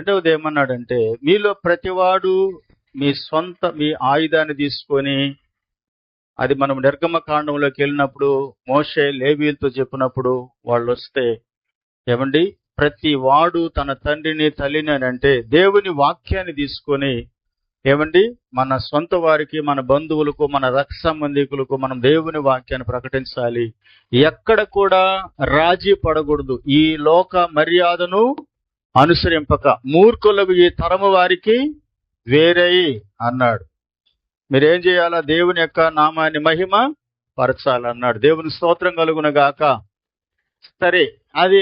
రెండవది ఏమన్నాడంటే, మీలో ప్రతివాడు మీ ఆయుధాన్ని తీసుకొని, అది మనం నిర్గమకాండంలోకి వెళ్ళినప్పుడు మోషే లేవీయులతో చెప్పినప్పుడు వాళ్ళు వస్తే, ఏమండి, ప్రతి వాడు తన తండ్రిని తల్లిని అని అంటే దేవుని వాక్యాన్ని తీసుకొని, ఏమండి, మన సొంత వారికి, మన బంధువులకు, మన రక్త సంబంధికులకు మనం దేవుని వాక్యాన్ని ప్రకటించాలి. ఎక్కడ కూడా రాజీ పడకూడదు. ఈ లోక మర్యాదను అనుసరింపక మూర్ఖులకు ఈ తరము వారికి వేరే అన్నాడు. మీరేం చేయాలా? దేవుని యొక్క నామాన్ని మహిమ పరచాలన్నాడు. దేవుని స్తోత్రం కలుగును గాక. సరే, అది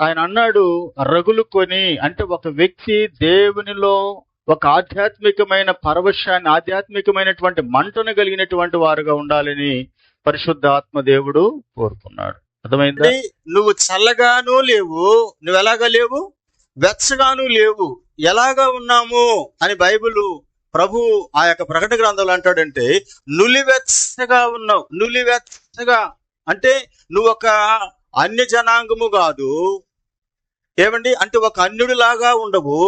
ఆయన అన్నాడు రగులు కొని, అంటే ఒక వ్యక్తి దేవునిలో ఒక ఆధ్యాత్మికమైన పరవశాన్ని, ఆధ్యాత్మికమైనటువంటి మంటను కలిగినటువంటి వారుగా ఉండాలని పరిశుద్ధాత్మ దేవుడు కోరుకున్నాడు. అర్థమైందా? నువ్వు చల్లగాను లేవు, నువ్వు ఎలాగా లేవు, వెచ్చగాను లేవు, ఎలాగా ఉన్నాము అని బైబిల్ ప్రభు ఆ యొక్క ప్రకటన గ్రంథంలో అంటాడంటే, నులివెచ్చగా ఉన్నావు. నులివెచ్చగా అంటే నువ్వు ఒక అన్య జనాంగము కాదు, ఏమండి, అంటే ఒక అన్యుడిలాగా ఉండవు,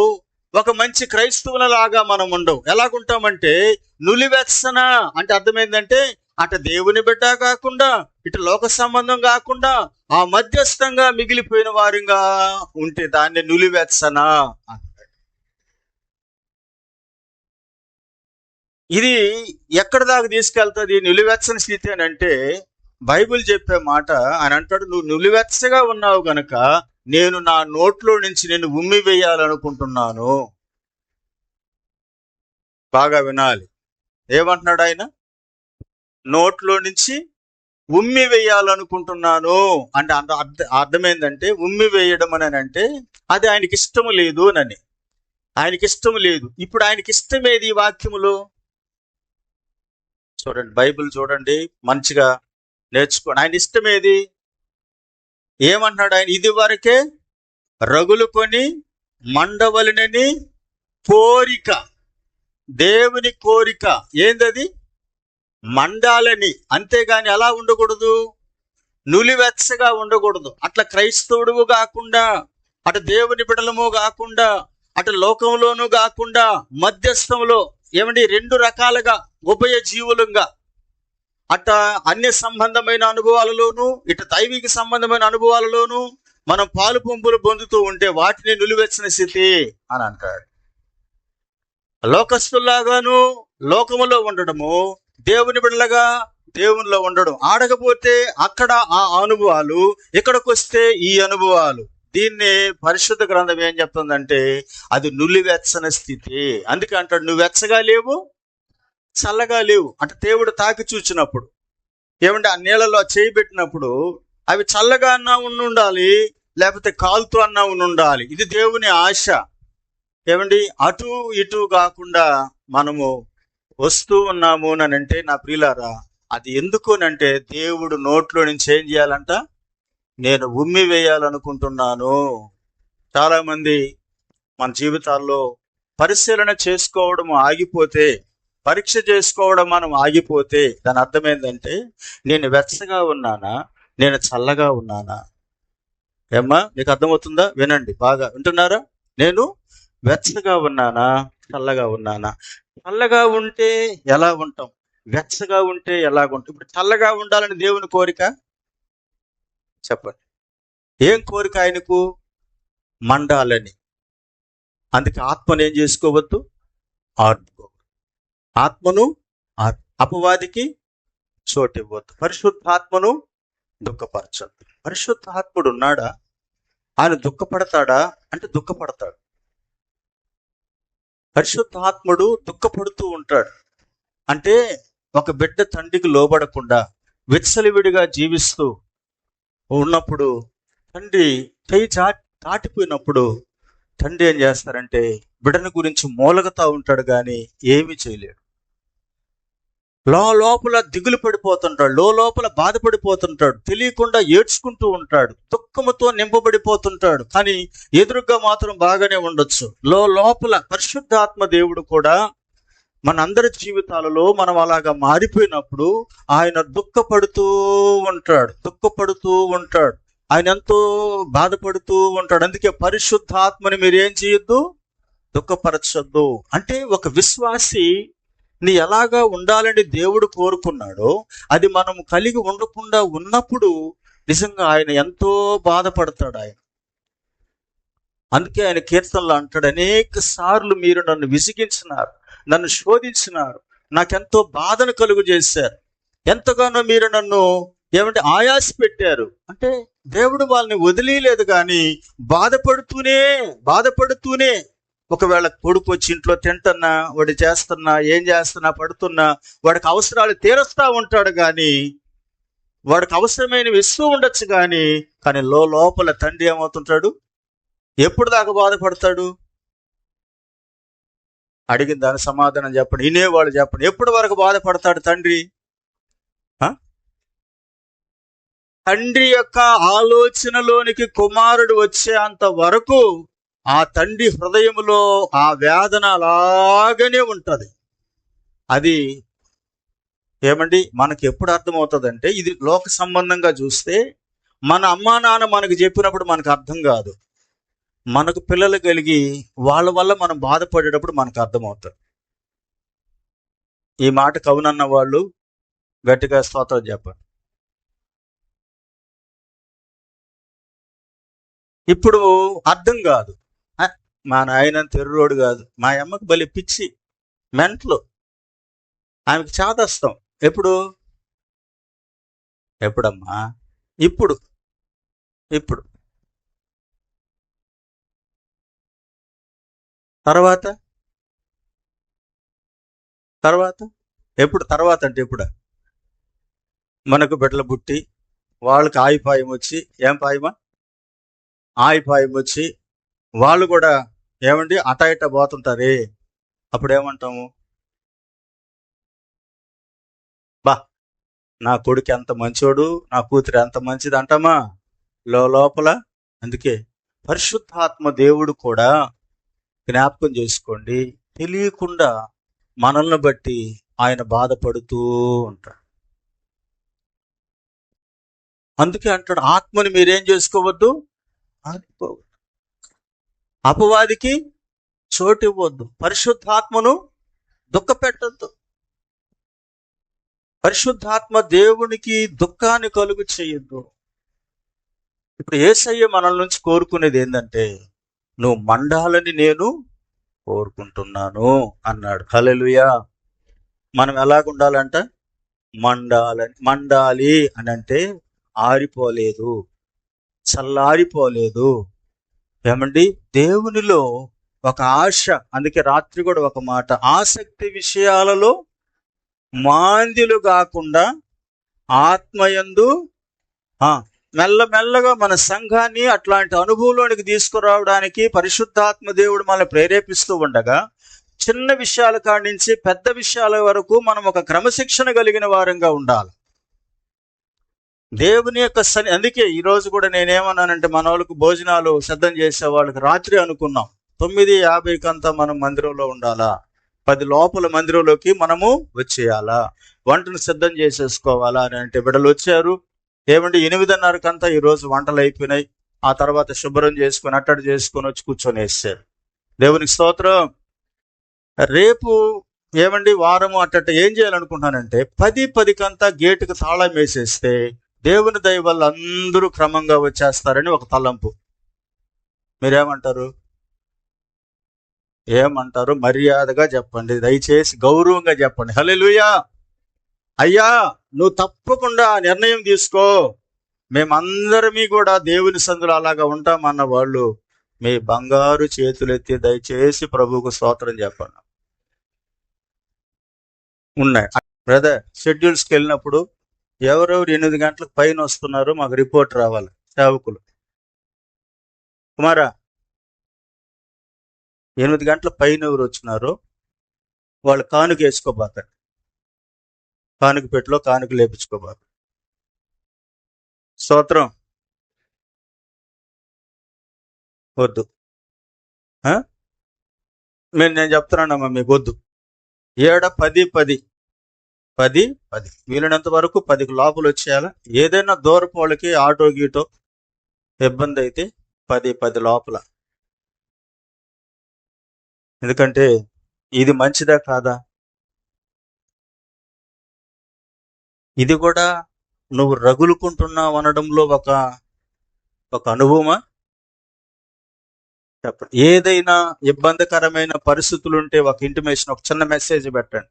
ఒక మంచి క్రైస్తవుల లాగా మనం ఉండవు. ఎలాగుంటామంటే నులివెచ్చన అంటే అర్థమైందంటే అటు దేవుని బిడ్డ కాకుండా, ఇటు లోక సంబంధం కాకుండా ఆ మధ్యస్థంగా మిగిలిపోయిన వారిగా ఉంటే దాన్ని నులివెచ్చన అంటాడు. ఇది ఎక్కడ దాకా తీసుకెళ్తుంది నులివెచ్చని స్థితి అని అంటే, బైబిల్ చెప్పే మాట ఆయన అంటాడు, నువ్వు నులివెచ్చగా ఉన్నావు గనక నేను నా నోట్లో నుంచి నేను ఉమ్మి వేయాలనుకుంటున్నాను. బాగా వినాలి. ఏమంటున్నాడు ఆయన? నోట్లో నుంచి ఉమ్మి వేయాలనుకుంటున్నాను అంటే అర్థమైందంటే, ఉమ్మి వేయడం అని అంటే అది ఆయనకి ఇష్టము లేదు అని. ఆయనకి ఇష్టం లేదు. ఇప్పుడు ఆయనకి ఇష్టమేది ఈ వాక్యములో? చూడండి, బైబిల్ చూడండి, మంచిగా నేర్చుకోండి. ఆయన ఇష్టమేది? ఏమంటున్నాడు ఆయన? ఇది వరకే రగులు కొని మండవలనని కోరిక, దేవుని కోరిక. ఏందది? మండాలని. అంతేగాని ఎలా ఉండకూడదు? నులివెచ్చగా ఉండకూడదు. అట్లా క్రైస్తవుడు కాకుండా, అటు దేవుని బిడ్డలము కాకుండా, అటు లోకంలోనూ కాకుండా మధ్యస్థంలో, ఏమండి, రెండు రకాలుగా ఉభయ జీవులంగా, అట అన్య సంబంధమైన అనుభవాలలోను, ఇటు దైవిక సంబంధమైన అనుభవాలలోను మనం పాలు పంపులు పొందుతూ ఉంటే వాటిని నులివెచ్చని స్థితి అని అంటాడు. లోకస్తుల్లాగాను లోకములో ఉండడము, దేవుని బిడ్డలుగా దేవునిలో ఉండడం. ఆడకపోతే అక్కడ ఆ అనుభవాలు, ఇక్కడికి వస్తే ఈ అనుభవాలు. దీన్ని పరిశుద్ధ గ్రంథం ఏం చెప్తుందంటే అది నులివెచ్చని స్థితి. అందుకే అంటాడు, నువ్వు వెచ్చగా లేవు, చల్లగా లేవు. అంటే దేవుడు తాకి చూచినప్పుడు, ఏమంటే ఆ నీళ్ళలో చేయి పెట్టినప్పుడు అవి చల్లగా అన్నా ఉండాలి, లేకపోతే కాలుతో అన్నా ఉండాలి. ఇది దేవుని ఆశ. ఏమండి, అటు ఇటు కాకుండా మనము వస్తూ ఉన్నాము అని అంటే, నా ప్రియులారా, అది ఎందుకునంటే దేవుడు నోట్లో నుంచి ఏం చేయాలంట? నేను ఉమ్మి వేయాలనుకుంటున్నాను. చాలా మంది మన జీవితాల్లో పరిశీలన చేసుకోవడం ఆగిపోతే, పరీక్ష చేసుకోవడం మనం ఆగిపోతే దాని అర్థం ఏంటంటే, నేను వెచ్చగా ఉన్నానా, నేను చల్లగా ఉన్నానా? ఏమ్మా, నీకు అర్థమవుతుందా? వినండి, బాగా వింటున్నారా? నేను వెచ్చగా ఉన్నానా, చల్లగా ఉన్నానా? చల్లగా ఉంటే ఎలా ఉంటాం, వెచ్చగా ఉంటే ఎలా ఉంటాం? ఇప్పుడు చల్లగా ఉండాలని దేవుని కోరిక చెప్పండి. ఏం కోరిక ఆయనకు? మండాలని. అందుకే ఆత్మను ఏం చేసుకోవద్దు? ఆర్పుకో. ఆత్మను అపవాదికి చోటు ఇవ్వద్దు. పరిశుద్ధాత్మను దుఃఖపరచద్దు. పరిశుద్ధాత్ముడు ఉన్నాడా? ఆయన దుఃఖపడతాడా అంటే దుఃఖపడతాడు. పరిశుద్ధాత్ముడు దుఃఖపడుతూ ఉంటాడు. అంటే ఒక బిడ్డ తండ్రికి లోబడకుండా విచ్చలవిడిగా జీవిస్తూ ఉన్నప్పుడు, తండ్రి చేయి దాటిపోయినప్పుడు తండ్రి ఏం చేస్తారంటే బిడ్డను గురించి మూలగతా ఉంటాడు, కానీ ఏమీ చేయలేడు. లోపల దిగులు పడిపోతుంటాడు, లోపల బాధపడిపోతుంటాడు, తెలియకుండా ఏడ్చుకుంటూ ఉంటాడు, దుఃఖముతో నింపబడిపోతుంటాడు. కానీ ఎదురుగా మాత్రం బాగానే ఉండొచ్చు. లోపల పరిశుద్ధాత్మ దేవుడు కూడా మనందరి జీవితాలలో మనం అలాగా మారిపోయినప్పుడు ఆయన దుఃఖపడుతూ ఉంటాడు, ఆయన ఎంతో బాధపడుతూ ఉంటాడు. అందుకే పరిశుద్ధాత్మని మీరు ఏం చేయొద్దు? దుఃఖపరచొద్దు. అంటే ఒక విశ్వాసి నీ ఎలాగా ఉండాలని దేవుడు కోరుకున్నాడో అది మనం కలిగి ఉండకుండా ఉన్నప్పుడు నిజంగా ఆయన ఎంతో బాధపడతాడు. ఆయన అందుకే ఆయన కీర్తనలో అంటాడు, అనేక సార్లు మీరు నన్ను విసిగించినారు, నన్ను శోధించినారు, నాకెంతో బాధను కలుగు చేశారు, ఎంతగానో మీరు నన్ను ఆయాస పెట్టారు. అంటే దేవుడు వాళ్ళని వదిలేదు కానీ బాధపడుతూనే ఒకవేళ కొడుకు వచ్చి ఇంట్లో తింటున్నా, వాడు చేస్తున్నా, ఏం చేస్తున్నా, పడుతున్నా, వాడికి అవసరాలు తీరుస్తా ఉంటాడు కానీ వాడికి అవసరమైనవి ఇస్తూ ఉండొచ్చు కానీ లోపల తండ్రి ఏమవుతుంటాడు? ఎప్పుడు దాకా బాధపడతాడు? అడిగిన దాని సమాధానం చెప్పండి, వినేవాళ్ళు చెప్పండి. ఎప్పటి వరకు బాధపడతాడు తండ్రి? తండ్రి యొక్క ఆలోచనలోనికి కుమారుడు వచ్చే అంత వరకు ఆ తండ్రి హృదయంలో ఆ వేదన అలాగనే ఉంటది. అది మనకి ఎప్పుడు అర్థమవుతుందంటే, ఇది లోక సంబంధంగా చూస్తే మన అమ్మా నాన్న మనకు చెప్పినప్పుడు మనకు అర్థం కాదు. మనకు పిల్లలు కలిగి వాళ్ళ వల్ల మనం బాధపడేటప్పుడు మనకు అర్థమవుతుంది. ఈ మాట కవునన్న వాళ్ళు గట్టిగా స్తోత్రం చెప్పండి. ఇప్పుడు అర్థం కాదు. మా నాయన తెర్రోడు కాదు, మా అమ్మకి బలి పిచ్చి మెంట్లు, ఆమెకి చాదస్తాం. ఎప్పుడమ్మా? ఇప్పుడు తర్వాత ఎప్పుడు? తర్వాత అంటే ఎప్పుడా? మనకు బిడ్డలు పుట్టి వాళ్ళకి ఆయిపాయం వచ్చి, ఏం పాయమా? ఆయిపాయం వచ్చి వాళ్ళు కూడా అట ఇట పోతుంటారే, అప్పుడు ఏమంటాము? బా, నా కొడుకు ఎంత మంచోడు, నా కూతురు ఎంత మంచిది అంటామా లోపల? అందుకే పరిశుద్ధాత్మ దేవుడు కూడా, జ్ఞాపకం చేసుకోండి, తెలియకుండా మనల్ని బట్టి ఆయన బాధపడుతూ ఉంటాడు. అందుకే అంటాడు, ఆత్మని మీరేం చేసుకోవద్దు, అపవాదికి చోటు ఇవ్వద్దు, పరిశుద్ధాత్మను దుఃఖపెట్టద్దు. పరిశుద్ధాత్మ దేవునికి దుఃఖాన్ని కలుగు చేయొద్దు. ఇప్పుడు యేసయ్య మనల నుంచి కోరుకునేది ఏంటంటే, నువ్వు మండాలని నేను కోరుకుంటున్నాను అన్నాడు. హల్లెలూయా. మనం ఎలాగుండాలంట? మండాలి అని అంటే ఆరిపోలేదు, చల్లారిపోలేదు. దేవునిలో ఒక ఆశ. అందుకే రాత్రి కూడా ఒక మాట, ఆసక్తి విషయాలలో మాంద్యులు కాకుండా ఆత్మయందు మెల్లమెల్లగా మన సంఘాన్ని అట్లాంటి అనుభవంలోనికి తీసుకురావడానికి పరిశుద్ధాత్మ దేవుడు మనల్ని ప్రేరేపిస్తూ ఉండగా, చిన్న విషయాల కాడి నుంచి పెద్ద విషయాల వరకు మనం ఒక క్రమశిక్షణ కలిగిన వారంగా ఉండాలి. దేవుని యొక్క అందుకే ఈరోజు కూడా నేనేమన్నానంటే, మన వాళ్ళకు భోజనాలు సిద్ధం చేసే వాళ్ళకి రాత్రి అనుకున్నాం 9:50 మనం మందిరంలో ఉండాలా, 10 లోపల మందిరంలోకి మనము వచ్చేయాలా, వంటను సిద్ధం చేసేసుకోవాలా అని అంటే బిడ్డలు వచ్చారు. 8:30 ఈరోజు వంటలు అయిపోయినాయి. ఆ తర్వాత శుభ్రం చేసుకొని అట్టడి చేసుకొని వచ్చి కూర్చొని వేసారు. దేవునికి స్తోత్రం. రేపు వారము అట్ట ఏం చేయాలనుకుంటున్నానంటే, 10:10 గేటుకు తాళం వేసేస్తే దేవుని దయ వల్ల అందరూ క్రమంగా వచ్చేస్తారని ఒక తలంపు. మీరేమంటారు? మర్యాదగా చెప్పండి, దయచేసి గౌరవంగా చెప్పండి. హల్లెలూయా. అయ్యా, నువ్వు తప్పకుండా నిర్ణయం తీసుకో, మేమందరమీ కూడా దేవుని సందులో అలాగా ఉంటామన్న వాళ్ళు మీ బంగారు చేతులెత్తి దయచేసి ప్రభువుకు స్తోత్రం చెప్పండి. ఉన్నాయి బ్రదర్. షెడ్యూల్స్కి వెళ్ళినప్పుడు ఎవరెవరు 8 గంటలకు పైన వస్తున్నారో మాకు రిపోర్ట్ రావాలి. సేవకులు, కుమారా 8 గంటల పైన ఎవరు వచ్చినారో వాళ్ళు కానుక వేసుకోబాకండి, కానుక పెట్టిలో కానుక లేపించుకోబాక. స్తోత్రం. వద్దు. నేను చెప్తున్నానమ్మా, మీకు వద్దు. 10 వీలైనంత వరకు 10కి లోపల వచ్చేయాలా. ఏదైనా దూరపు వాళ్ళకి ఆటో గీటో ఇబ్బంది అయితే 10 లోపల ఎందుకంటే ఇది మంచిదా కాదా? ఇది కూడా నువ్వు రగులుకుంటున్నావు అనడంలో ఒక అనుభవమా? చెప్పండి. ఏదైనా ఇబ్బందికరమైన పరిస్థితులు ఉంటే ఒక ఇంటిమేషన్, ఒక చిన్న మెసేజ్ పెట్టండి.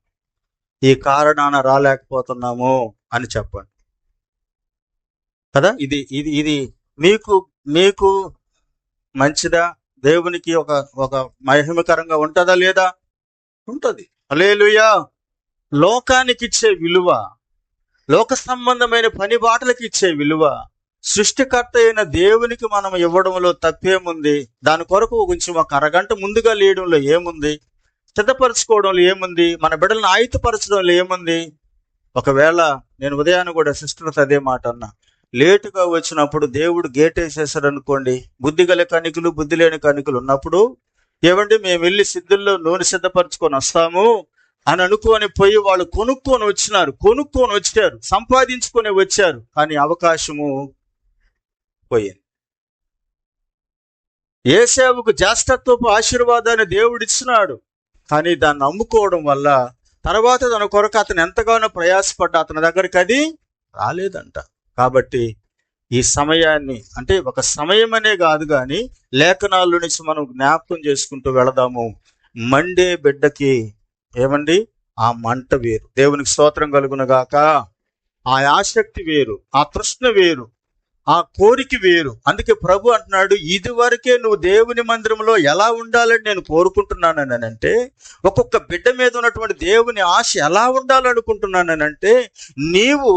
ఈ కారణాన రాలేకపోతున్నాము అని చెప్పండి కదా. ఇది ఇది ఇది మీకు మీకు మంచిదా? దేవునికి ఒక మహిమకరంగా ఉంటుందా లేదా? ఉంటుంది. హల్లెలూయా. లోకానికి ఇచ్చే విలువ, లోక సంబంధమైన పని బాటలకు ఇచ్చే విలువ సృష్టికర్త అయిన దేవునికి మనం ఇవ్వడంలో తప్పేముంది? దాని కొరకు కొంచెం ఒక అరగంట ముందుగా లేయడంలో ఏముంది? సిద్ధపరచుకోవడంలో ఏముంది? మన బిడ్డలను ఆయుధపరచడంలో ఏముంది? ఒకవేళ నేను ఉదయాన్ని కూడా సిస్టర్తో అదే మాట అన్నా, లేటుగా వచ్చినప్పుడు దేవుడు గేట్ వేసేసాడు అనుకోండి, బుద్ధి గల కణికులు బుద్ధి లేని కణికులు ఉన్నప్పుడు, ఏమండి మేము వెళ్ళి సిద్ధుల్లో నూనె సిద్ధపరచుకొని వస్తాము అని అనుకొని పోయి వాళ్ళు కొనుక్కొని వచ్చారు, సంపాదించుకొని వచ్చారు, కానీ అవకాశము పోయింది. ఏశావుకు జ్యేష్ఠత్వపు ఆశీర్వాదాన్ని దేవుడు ఇచ్చినాడు, కానీ దాన్ని అమ్ముకోవడం వల్ల తర్వాత దాని కొరకు అతను ఎంతగానో ప్రయాసపడ్డా అతని దగ్గరికి అది రాలేదంట. కాబట్టి ఈ సమయాన్ని, అంటే ఒక సమయం అనే కాదు కానీ లేఖనాల నుంచి మనం జ్ఞాపకం చేసుకుంటూ వెళదాము. మండే బిడ్డకి ఏమండి ఆ మంట వేరు. దేవునికి స్తోత్రం కలుగునగాక. ఆ ఆసక్తి వేరు, ఆ తృష్ణ వేరు, ఆ కోరిక వేరు. అందుకే ప్రభు అంటున్నాడు, ఇదివరకే నువ్వు దేవుని మందిరంలో ఎలా ఉండాలని నేను కోరుకుంటున్నానంటే, ఒక్కొక్క బిడ్డ మీద ఉన్నటువంటి దేవుని ఆశ ఎలా ఉండాలనుకుంటున్నానంటే, నీవు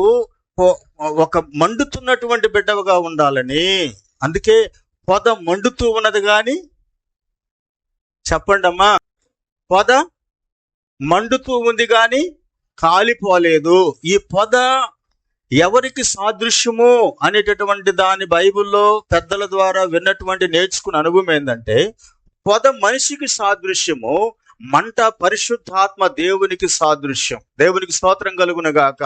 ఒక మండుతున్నటువంటి బిడ్డగా ఉండాలని. అందుకే పొద మండుతూ ఉన్నది కానీ, చెప్పండి అమ్మా, పొద మండుతూ ఉంది కానీ కాలిపోలేదు. ఈ పొద ఎవరికి సాదృశ్యము అనేటటువంటి దాని బైబిల్లో పెద్దల ద్వారా విన్నటువంటి నేర్చుకున్న అనుభవం ఏంటంటే, పొద మనిషికి సాదృశ్యము, మంట పరిశుద్ధాత్మ దేవునికి సాదృశ్యం. దేవునికి స్తోత్రం కలుగునగాక.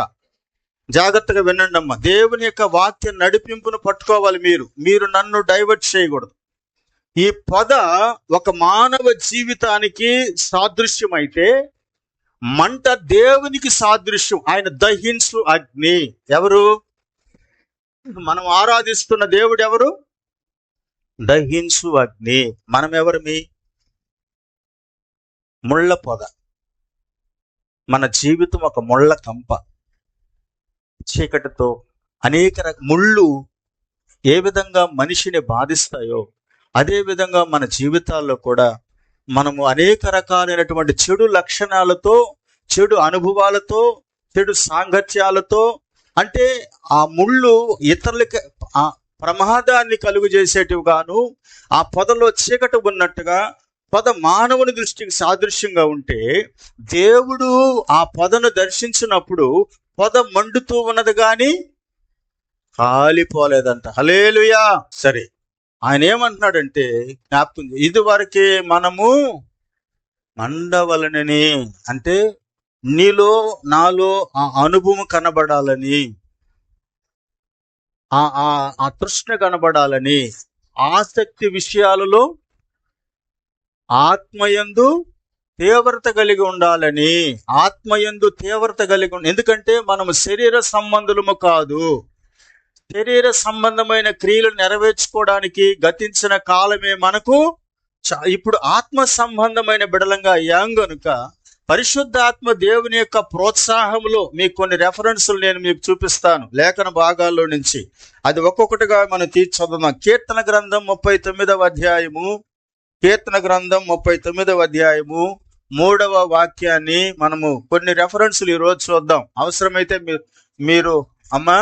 జాగ్రత్తగా వినండి అమ్మా. దేవుని యొక్క వాక్య నడిపింపును పట్టుకోవాలి. మీరు నన్ను డైవర్ట్ చేయకూడదు. ఈ పొద ఒక మానవ జీవితానికి సాదృశ్యం అయితే, మంట దేవునికి సాదృశ్యం. ఆయన దహించు అగ్ని. ఎవరు? మనం ఆరాధిస్తున్న దేవుడు ఎవరు? దహించు అగ్ని. మనం ఎవరిమి? ముళ్ళ పొద. మన జీవితం ఒక ముళ్ళ కంప. చీకటితో అనేక ముళ్ళు ఏ విధంగా మనిషిని బాధిస్తాయో అదే విధంగా మన జీవితాల్లో కూడా మనము అనేక రకాలైనటువంటి చెడు లక్షణాలతో, చెడు అనుభవాలతో, చెడు సాంగత్యాలతో, అంటే ఆ ముళ్ళు ఇతరులకి ఆ ప్రమాదాన్ని కలుగు చేసేటివిగాను, ఆ పొదలో చీకటి ఉన్నట్టుగా పొద మానవుని దృష్టికి సాదృశ్యంగా ఉంటే, దేవుడు ఆ పొదను దర్శించినప్పుడు పొద మండుతూ ఉన్నది కానీ కాలిపోలేదంట. హల్లెలూయా. సరే, ఆయన ఏమంటున్నాడంటే, జ్ఞాపకం, ఇదివరకే మనము మండవలనని, అంటే నీలో నాలో ఆ అనుభవం కనబడాలని, ఆ తృష్ణ కనబడాలని, ఆసక్తి విషయాలలో ఆత్మయందు తీవ్రత కలిగి ఉండాలని. ఆత్మయందు తీవ్రత కలిగి ఎందుకంటే మనము శరీర సంబంధులము కాదు. శరీర సంబంధమైన క్రియలు నెరవేర్చుకోవడానికి గతించిన కాలమే మనకు ఇప్పుడు ఆత్మ సంబంధమైన బిడలంగా అయ్యాం గనుక, పరిశుద్ధాత్మ దేవుని యొక్క ప్రోత్సాహంలో మీకు కొన్ని రెఫరెన్సులు నేను మీకు చూపిస్తాను లేఖన భాగాల్లో నుంచి. అది ఒక్కొక్కటిగా మనం చదువుదాం. కీర్తన గ్రంథం 39వ అధ్యాయము, కీర్తన గ్రంథం 39వ అధ్యాయము 3వ వాక్యాన్ని మనము కొన్ని రెఫరెన్సులు ఈరోజు చూద్దాం. అవసరమైతే మీరు అమ్మా,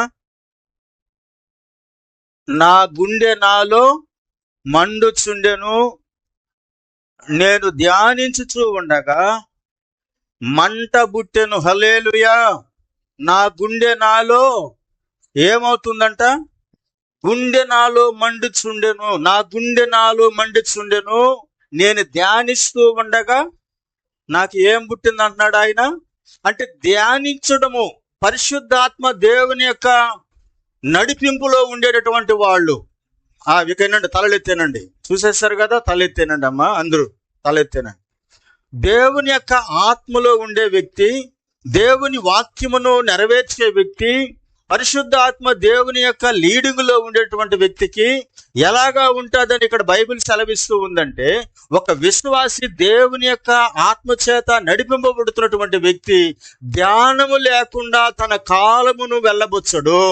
నా గుండె నాలో మండుచుండెను, నేను ధ్యానించుచూ ఉండగా మంట బుట్టెను. హల్లెలూయా. నా గుండె నాలో ఏమవుతుందంట? గుండె నాలో మండుచుండెను. నా గుండె నాలో మండుచుండెను, నేను ధ్యానిస్తూ ఉండగా నాకు ఏం పుట్టింది అంటున్నాడు ఆయన. అంటే ధ్యానించడము, పరిశుద్ధాత్మ దేవుని యొక్క నడిపింపులో ఉండేటటువంటి వాళ్ళు. వికనండి, తలెత్తేనండి. చూసేస్తారు కదా, తలెత్తేనండి అమ్మా, అందరూ తలెత్తేనండి. దేవుని యొక్క ఆత్మలో ఉండే వ్యక్తి, దేవుని వాక్యమును నెరవేర్చే వ్యక్తి, పరిశుద్ధాత్మ దేవుని యొక్క లీడింగ్లో ఉండేటువంటి వ్యక్తికి ఎలాగా ఉంటుందని ఇక్కడ బైబిల్ సెలవిస్తూ ఉందంటే, ఒక విశ్వాసి దేవుని యొక్క ఆత్మచేత నడిపింపబడుతున్నటువంటి వ్యక్తి ధ్యానము లేకుండా తన కాలమును వెళ్ళబుచ్చడు.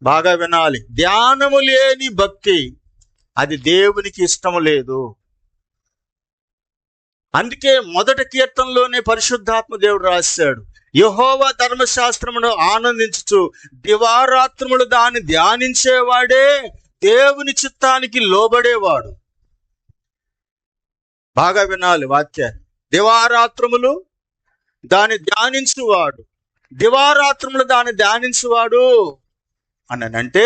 బాగా వినాలి, ధ్యానము లేని భక్తి అది దేవునికి ఇష్టము లేదు. అందుకే మొదటి కీర్తనలోనే పరిశుద్ధాత్మ దేవుడు రాశాడు, యెహోవా ధర్మశాస్త్రమును ఆనందించుచు దివారాత్రములు దాన్ని ధ్యానించేవాడే దేవుని చిత్తానికి లోబడేవాడు. బాగా వినాలి వాక్యాన్ని, దివారాత్రములు దాన్ని ధ్యానించువాడు, దివారాత్రములు దాన్ని ధ్యానించువాడు అని అంటే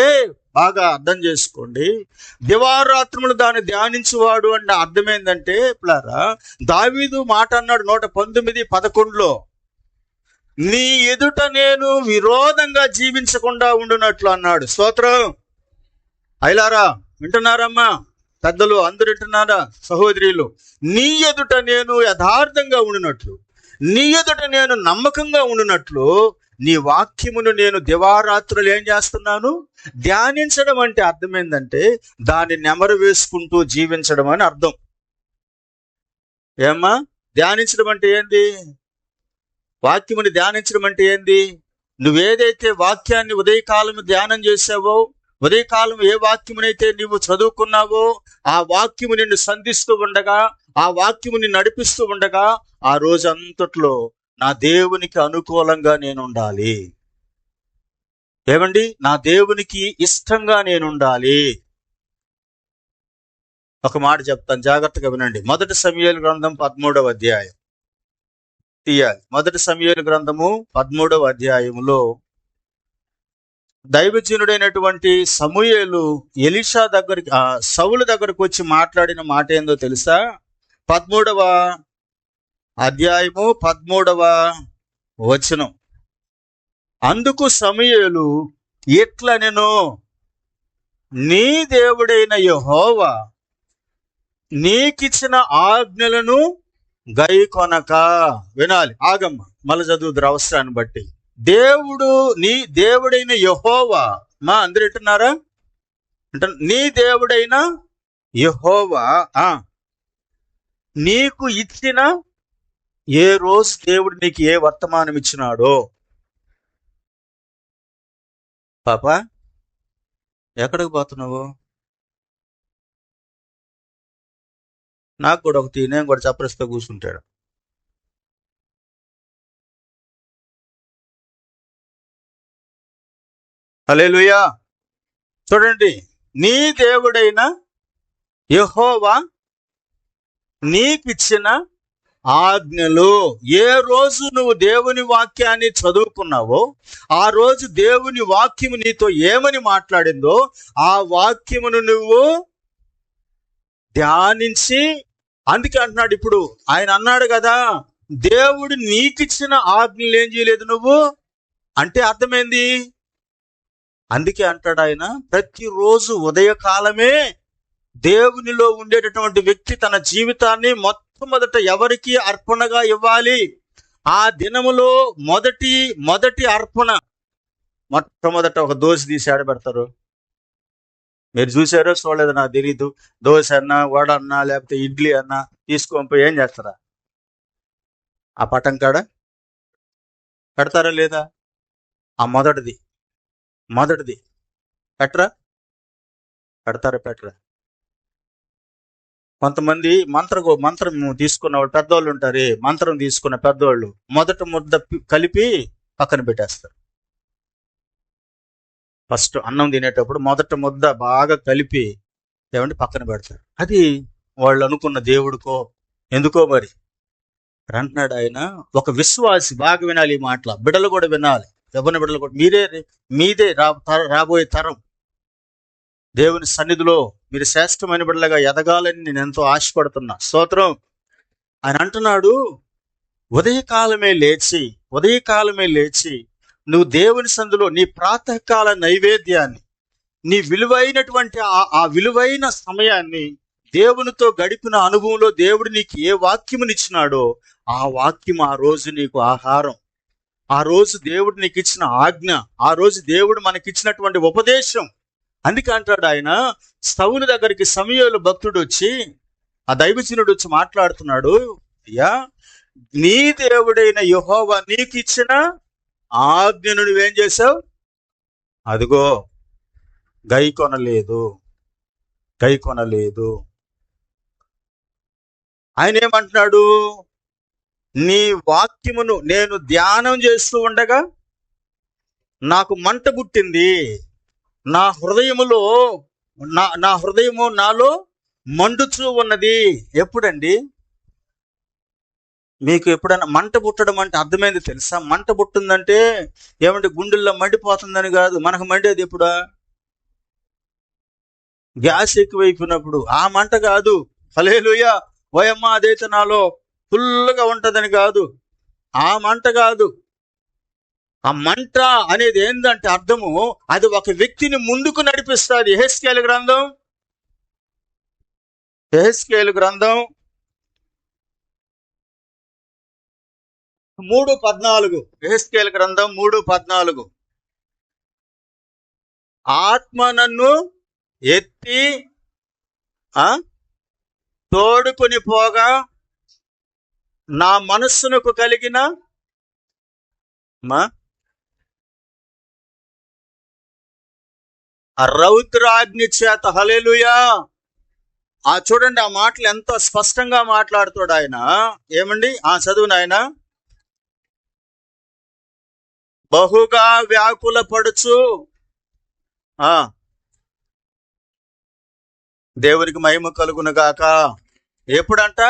బాగా అర్థం చేసుకోండి. దివారాత్రములు దాన్ని ధ్యానించువాడు అంటే అర్థం ఏంటంటే, పిల్లారా, దావీదు మాట అన్నాడు 119:11, నీ ఎదుట నేను విరోధంగా జీవించకుండా ఉండునట్లు అన్నాడు. స్తోత్రం. అయిలారా, వింటున్నారమ్మా? పెద్దలు అందరు వింటున్నారా? సహోదరులు, నీ ఎదుట నేను యథార్థంగా ఉండునట్లు, నీ ఎదుట నేను నమ్మకంగా ఉండునట్లు నీ వాక్యమును నేను దివారాత్రులు ఏం చేస్తున్నాను? ధ్యానించడం అంటే అర్థం ఏంటంటే దాన్ని నెమరు వేసుకుంటూ జీవించడం అని అర్థం. ఏమ్మా, ధ్యానించడం అంటే ఏంది? వాక్యముని ధ్యానించడం అంటే ఏంది? నువ్వేదైతే వాక్యాన్ని ఉదయకాలం ధ్యానం చేసావో, ఉదయకాలం ఏ వాక్యమునైతే నీవు చదువుకున్నావో ఆ వాక్యము నిన్ను సంధిస్తూ ఉండగా, ఆ వాక్యము నిన్ను నడిపిస్తూ ఉండగా, ఆ రోజంతట్లో నా దేవునికి అనుకూలంగా నేను ఉండాలి. ఏమండి, నా దేవునికి ఇష్టంగా నేను ఉండాలి. ఒక మాట చెప్తాను, జాగ్రత్తగా వినండి. మొదటి సమూయేలు గ్రంథం 13వ అధ్యాయం తీయాలి. మొదటి సమూయేలు గ్రంథము 13వ అధ్యాయములో దైవజనుడైనటువంటి సమూయేలు ఎలీషా దగ్గరికి, సౌలు దగ్గరకు వచ్చి మాట్లాడిన మాట ఏందో తెలుసా? 13వ అధ్యాయము 13వ వచనం. అందుకు సమూయేలు ఇట్లనెను, నీ దేవుడైన యెహోవా నీకిచ్చిన ఆజ్ఞలను గైకొనక. వినాలి, ఆగమ్మ, మళ్ళీ చదువుదురు అవసరాన్ని బట్టి. దేవుడు, నీ దేవుడైన యెహోవా, మా అందరు వింటున్నారా? నీ దేవుడైన యెహోవా నీకు ఇచ్చిన, ఏ రోజు దేవుడు నీకు ఏ వర్తమానం ఇచ్చినాడో. పాపా, ఎక్కడికి పోతున్నావు? నాకు కూడా ఒకటి, నేను కూడా చప్పరిస్తూ కూర్చుంటాడు. హల్లెలూయా. చూడండి, నీ దేవుడైన యెహోవా నీకిచ్చిన ఆజ్ఞలు. ఏ రోజు నువ్వు దేవుని వాక్యాన్ని చదువుకున్నావో, ఆ రోజు దేవుని వాక్యము నీతో ఏమని మాట్లాడిందో ఆ వాక్యమును నువ్వు ధ్యానించి, అందుకే అంటున్నాడు ఇప్పుడు ఆయన అన్నాడు కదా, దేవుడు నీకిచ్చిన ఆజ్ఞలు ఏం చేయలేదు నువ్వు అంటే అర్థమైంది. అందుకే అంటాడు ఆయన, ప్రతిరోజు ఉదయకాలమే దేవునిలో ఉండేటటువంటి వ్యక్తి తన జీవితాన్ని మొట్టమొదట ఎవరికి అర్పణగా ఇవ్వాలి? ఆ దినములో మొదటి అర్పణ, మొట్టమొదట ఒక దోశ తీసి ఆడబెడతారు. మీరు చూసారో చూడలేదో నాకు తెలీదు. దోశ అన్నా, వడ అన్నా, లేకపోతే ఇడ్లీ అన్నా తీసుకొని పోయి ఏం చేస్తారా? ఆ పటం కాడ పెడతారా లేదా? ఆ మొదటిది పెట్టరా? పెట్టరా? కొంతమంది మంత్రం తీసుకున్న వాళ్ళు, పెద్దోళ్ళు ఉంటారు, మంత్రం తీసుకున్న పెద్దోళ్ళు మొదట ముద్ద కలిపి పక్కన పెట్టేస్తారు. ఫస్ట్ అన్నం తినేటప్పుడు మొదట ముద్ద బాగా కలిపి ఏమంటే పక్కన పెడతారు. అది వాళ్ళు అనుకున్న దేవుడికో ఎందుకో మరి అంటున్నాడు ఆయన. ఒక విశ్వాసి, బాగా వినాలి ఈ మాటలు, బిడ్డలు కూడా వినాలి, ఎవరిని బిడ్డలు కూడా, మీదే రాబోయే తరం దేవుని సన్నిధిలో మీరు శ్రేష్టమైన బిడ్డలుగా ఎదగాలని నేను ఎంతో ఆశపడుతున్నా. స్తోత్రం. ఆయన అంటున్నాడు, ఉదయకాలమే లేచి నువ్వు దేవుని సన్నిధిలో నీ ప్రాతకాల నైవేద్యాన్ని, నీ విలువైనటువంటి ఆ విలువైన సమయాన్ని దేవునితో గడిపిన అనుభవంలో దేవుడు నీకు ఏ వాక్యమునిచ్చినాడో ఆ వాక్యం ఆ రోజు నీకు ఆహారం. ఆ రోజు దేవుడు నీకు ఇచ్చిన ఆజ్ఞ, ఆ రోజు దేవుడు మనకిచ్చినటువంటి ఉపదేశం. అందుకే అంటాడు ఆయన, సౌలు దగ్గరికి సమూయేలు భక్తుడు వచ్చి, ఆ దైవజనుడు వచ్చి మాట్లాడుతున్నాడు, అయ్యా నీ దేవుడైన యెహోవా నీకు ఇచ్చిన ఆజ్ఞను నువ్వేం చేసావు? అదిగో గైకొనలేదు. ఆయన ఏమంటున్నాడు? నీ వాక్యమును నేను ధ్యానం చేస్తూ ఉండగా నాకు మంట పుట్టింది, నా హృదయము నాలో మండుచూ ఉన్నది. ఎప్పుడండి? మీకు ఎప్పుడైనా మంట పుట్టడం అంటే అర్థమైంది తెలుసా? మంట పుట్టిందంటే ఏమంటే గుండెల్లో మండిపోతుందని కాదు. మనకు మండేది ఎప్పుడా? గ్యాస్ ఎక్కువైపోయినప్పుడు. ఆ మంట కాదు. హల్లెలూయా, ఓయమ్మ అదైతే నాలో ఫుల్గా ఉంటుందని కాదు. ఆ మంట కాదు. ఆ మంట అనేది ఏంటంటే అర్థము, అది ఒక వ్యక్తిని ముందుకు నడిపిస్తుంది. యెహెజ్కేలు గ్రంథం 3:14. యెహెజ్కేలు గ్రంథం 3:14. ఆత్మ నన్ను ఎత్తి తోడుకొని పోగా నా మనస్సునకు కలిగిన రౌద్రాగ్ని చేత. హల్లెలూయా. చూడండి, ఆ మాటలు ఎంత స్పష్టంగా మాట్లాడుతాడు ఆయన. ఏమండి? చదువును ఆయన. బహుగా వ్యాకుల పడుచు. దేవునికి మహిమ కలుగును గాక. ఎప్పుడంట?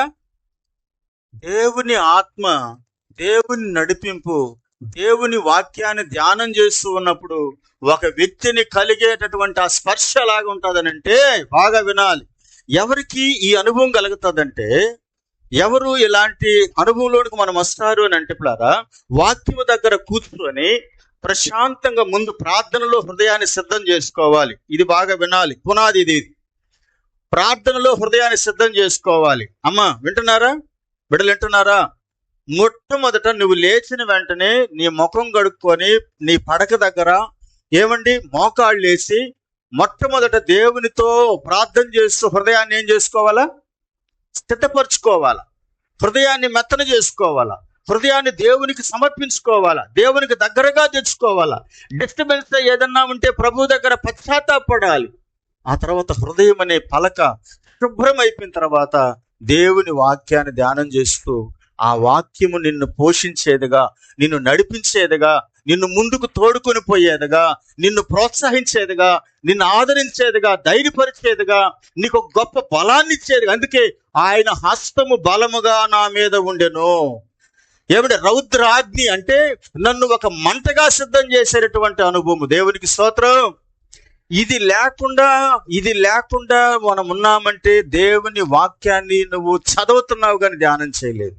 దేవుని ఆత్మ, దేవుని నడిపింపు, దేవుని వాక్యాన్ని ధ్యానం చేస్తూ ఉన్నప్పుడు ఒక వ్యక్తిని కలిగేటటువంటి ఆ స్పర్శ లాగా ఉంటుందనంటే, బాగా వినాలి. ఎవరికి ఈ అనుభవం కలుగుతుందంటే, ఎవరు ఇలాంటి అనుభవంలోనికి మనం వస్తారు అని అంటే, వాక్యము దగ్గర కూర్చొని ప్రశాంతంగా ముందు ప్రార్థనలో హృదయాన్ని సిద్ధం చేసుకోవాలి. ఇది బాగా వినాలి, పునాది ఇది. ప్రార్థనలో హృదయాన్ని సిద్ధం చేసుకోవాలి. అమ్మా వింటున్నారా? బిడ్డలు వింటున్నారా? మొట్టమొదట నువ్వు లేచిన వెంటనే నీ ముఖం కడుక్కొని నీ పడక దగ్గర ఏమండి మోకాళ్ళు వేసి మొట్టమొదట దేవునితో ప్రార్థన చేస్తూ హృదయాన్ని ఏం చేసుకోవాలా? సిద్ధపరచుకోవాలా. హృదయాన్ని మెత్తన చేసుకోవాలా. హృదయాన్ని దేవునికి సమర్పించుకోవాలా. దేవునికి దగ్గరగా తెచ్చుకోవాలా. డిస్టర్బెన్స్ ఏదన్నా ఉంటే ప్రభు దగ్గర పశ్చాత్తాపడాలి. ఆ తర్వాత హృదయం అనే పలక శుభ్రం అయిపోయిన తర్వాత దేవుని వాక్యాన్ని ధ్యానం చేస్తూ ఆ వాక్యము నిన్ను పోషించేదిగా, నిన్ను నడిపించేదిగా, నిన్ను ముందుకు తోడుకొని పోయేదిగా, నిన్ను ప్రోత్సహించేదిగా, నిన్ను ఆదరించేదిగా, ధైర్యపరిచేదిగా, నీకు గొప్ప బలాన్ని ఇచ్చేదిగా. అందుకే ఆయన హస్తము బలముగా నా మీద ఉండెను. ఏమిటి? రౌద్రాగ్ని అంటే నన్ను ఒక మంటగా సిద్ధం చేసేటటువంటి అనుభవం. దేవునికి స్తోత్రం. ఇది లేకుండా మనం ఉన్నామంటే దేవుని వాక్యాన్ని నువ్వు చదువుతున్నావు కానీ ధ్యానం చేయలేదు.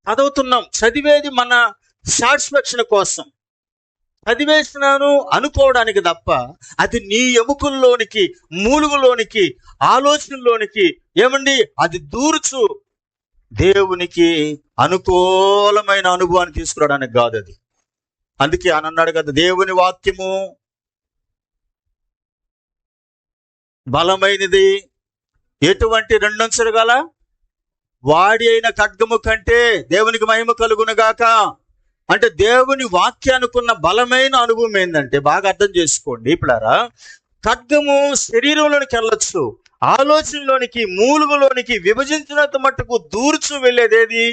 చదువుతున్నాం, చదివేది మన సాటిస్ఫాక్షన్ కోసం, చదివేసినాను అనుకోవడానికి తప్ప అది నీ ఎముకల్లోనికి, మూలుగులోనికి, ఆలోచనలోనికి ఏమండి అది దూర్చు దేవునికి అనుకూలమైన అనుభవాన్ని తీసుకురావడానికి కాదు అది. అందుకే ఆయన అన్నాడు కదా, దేవుని వాక్యము బలమైనది, ఎటువంటి రెండంచులు గల వాడి అయిన ఖడ్గము కంటే. దేవునికి మహిమ కలుగునుగాక. అంటే దేవుని వాక్యానుకున్న బలమైన అనుభవం ఏంటంటే, బాగా అర్థం చేసుకోండి ఇప్పుడారా, ఖడ్గము శరీరంలోనికి వెళ్ళొచ్చు, ఆలోచనలోనికి, మూలుగులోనికి, విభజించినంత మట్టుకు దూర్చు వెళ్ళేదేది?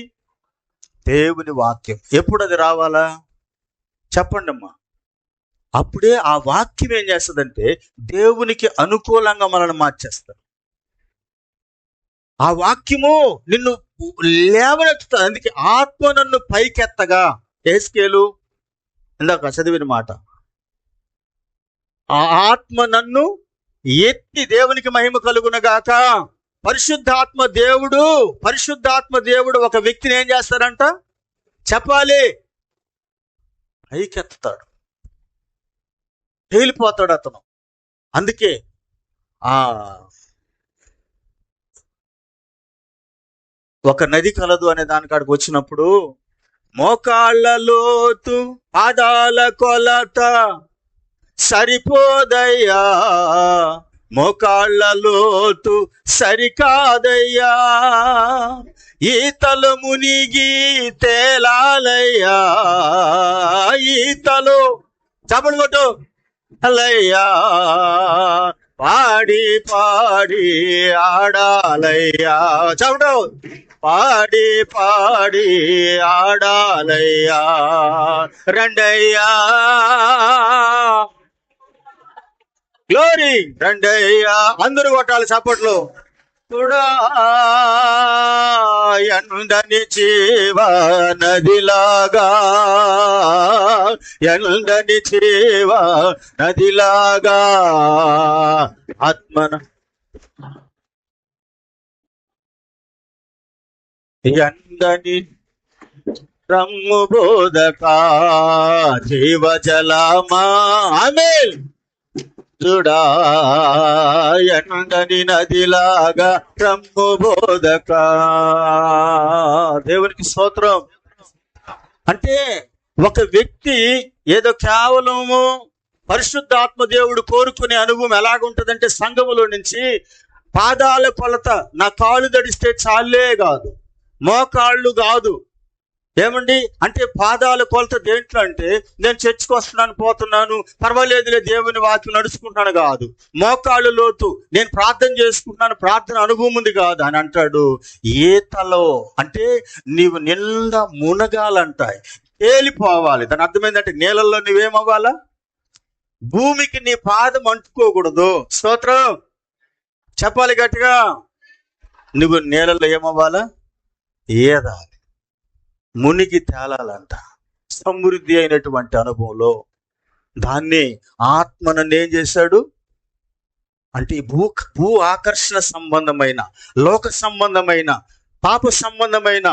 దేవుని వాక్యం. ఎప్పుడు అది రావాలా చెప్పండి అమ్మా. అప్పుడే ఆ వాక్యం ఏం చేస్తుందంటే దేవునికి అనుకూలంగా మనల్ని మార్చేస్తారు. ఆ వాక్యము నిన్ను లేవనెత్తుతుంది. అందుకే ఆత్మ నన్ను పైకెత్తగా, యెహెజ్కేలు ఇందాక చదివిన మాట, ఆ ఆత్మ నన్ను ఎత్తి. దేవునికి మహిమ కలుగునగాక. పరిశుద్ధాత్మ దేవుడు ఒక వ్యక్తిని ఏం చేస్తాడంట చెప్పాలి? పైకెత్తాడు, తేలిపోతాడు అతను. అందుకే ఆ ఒక నది కలదు అనే దానికాడికి వచ్చినప్పుడు, మోకాళ్ళ లోతు పాదాల కొలత సరిపోదయ్యా, మోకాళ్ళ లోతు సరికాదయ్యా, ఈతలు మునిగి తేలాలయ్యా, ఈతలు చప్పట్లు కొట్టు అలయ్యా, పాడి పాడి ఆడాలయ్యా, చప్పట్లు, పాడి పాడి ఆడాలయ్యా, రండయ్యా, గ్లోరీ, రండయ్యా, అందరూ కొట్టాలి చప్పట్లు. కూడా ఎండని జీవ నదిలాగా, ఎండని జీవ నదిలాగా ఆత్మన ఎండని రమ్ము బోధక జీవజలమా, ఆమేన్, చూడా ఎండని నదిలాగా రమ్ము బోధక. దేవునికి స్తోత్రం. అంటే ఒక వ్యక్తి ఏదో కేవలము పరిశుద్ధాత్మ దేవుడు కోరుకునే అనుభవం ఎలాగుంటుందంటే, సంఘములో నుంచి పాదాల కొలత, నా కాళ్ళు తడిస్తే చాలే కాదు, మోకాళ్ళు కాదు. ఏమండి అంటే పాదాల కొలత దేంట్లో అంటే, నేను చర్చికి వస్తున్నాను, పోతున్నాను, పర్వాలేదులే దేవుని వాక్యం నడుచుకుంటున్నాను కాదు. మోకాళ్ళు లోతు, నేను ప్రార్థన చేసుకుంటున్నాను, ప్రార్థన అనుభవం ఉంది కాదు అని అంటాడు. ఈతలో అంటే నీవు నిండా మునగాలంటాయి, తేలిపోవాలి. దాని అర్థమైందంటే నీళ్ళల్లో నువ్వేమవ్వాలా, భూమికి నీ పాదం అంటుకోకూడదు. స్తోత్రం చెప్పాలి గట్టిగా. నువ్వు నీళ్ళల్లో ఏమవ్వాలా, ఏదాలి, మునిగి తేలాలంట. సమృద్ధి అయినటువంటి అనుభవంలో దాన్ని ఆత్మ నన్ను ఏం చేశాడు అంటే, భూ ఆకర్షణ సంబంధమైన, లోక సంబంధమైన, పాప సంబంధమైన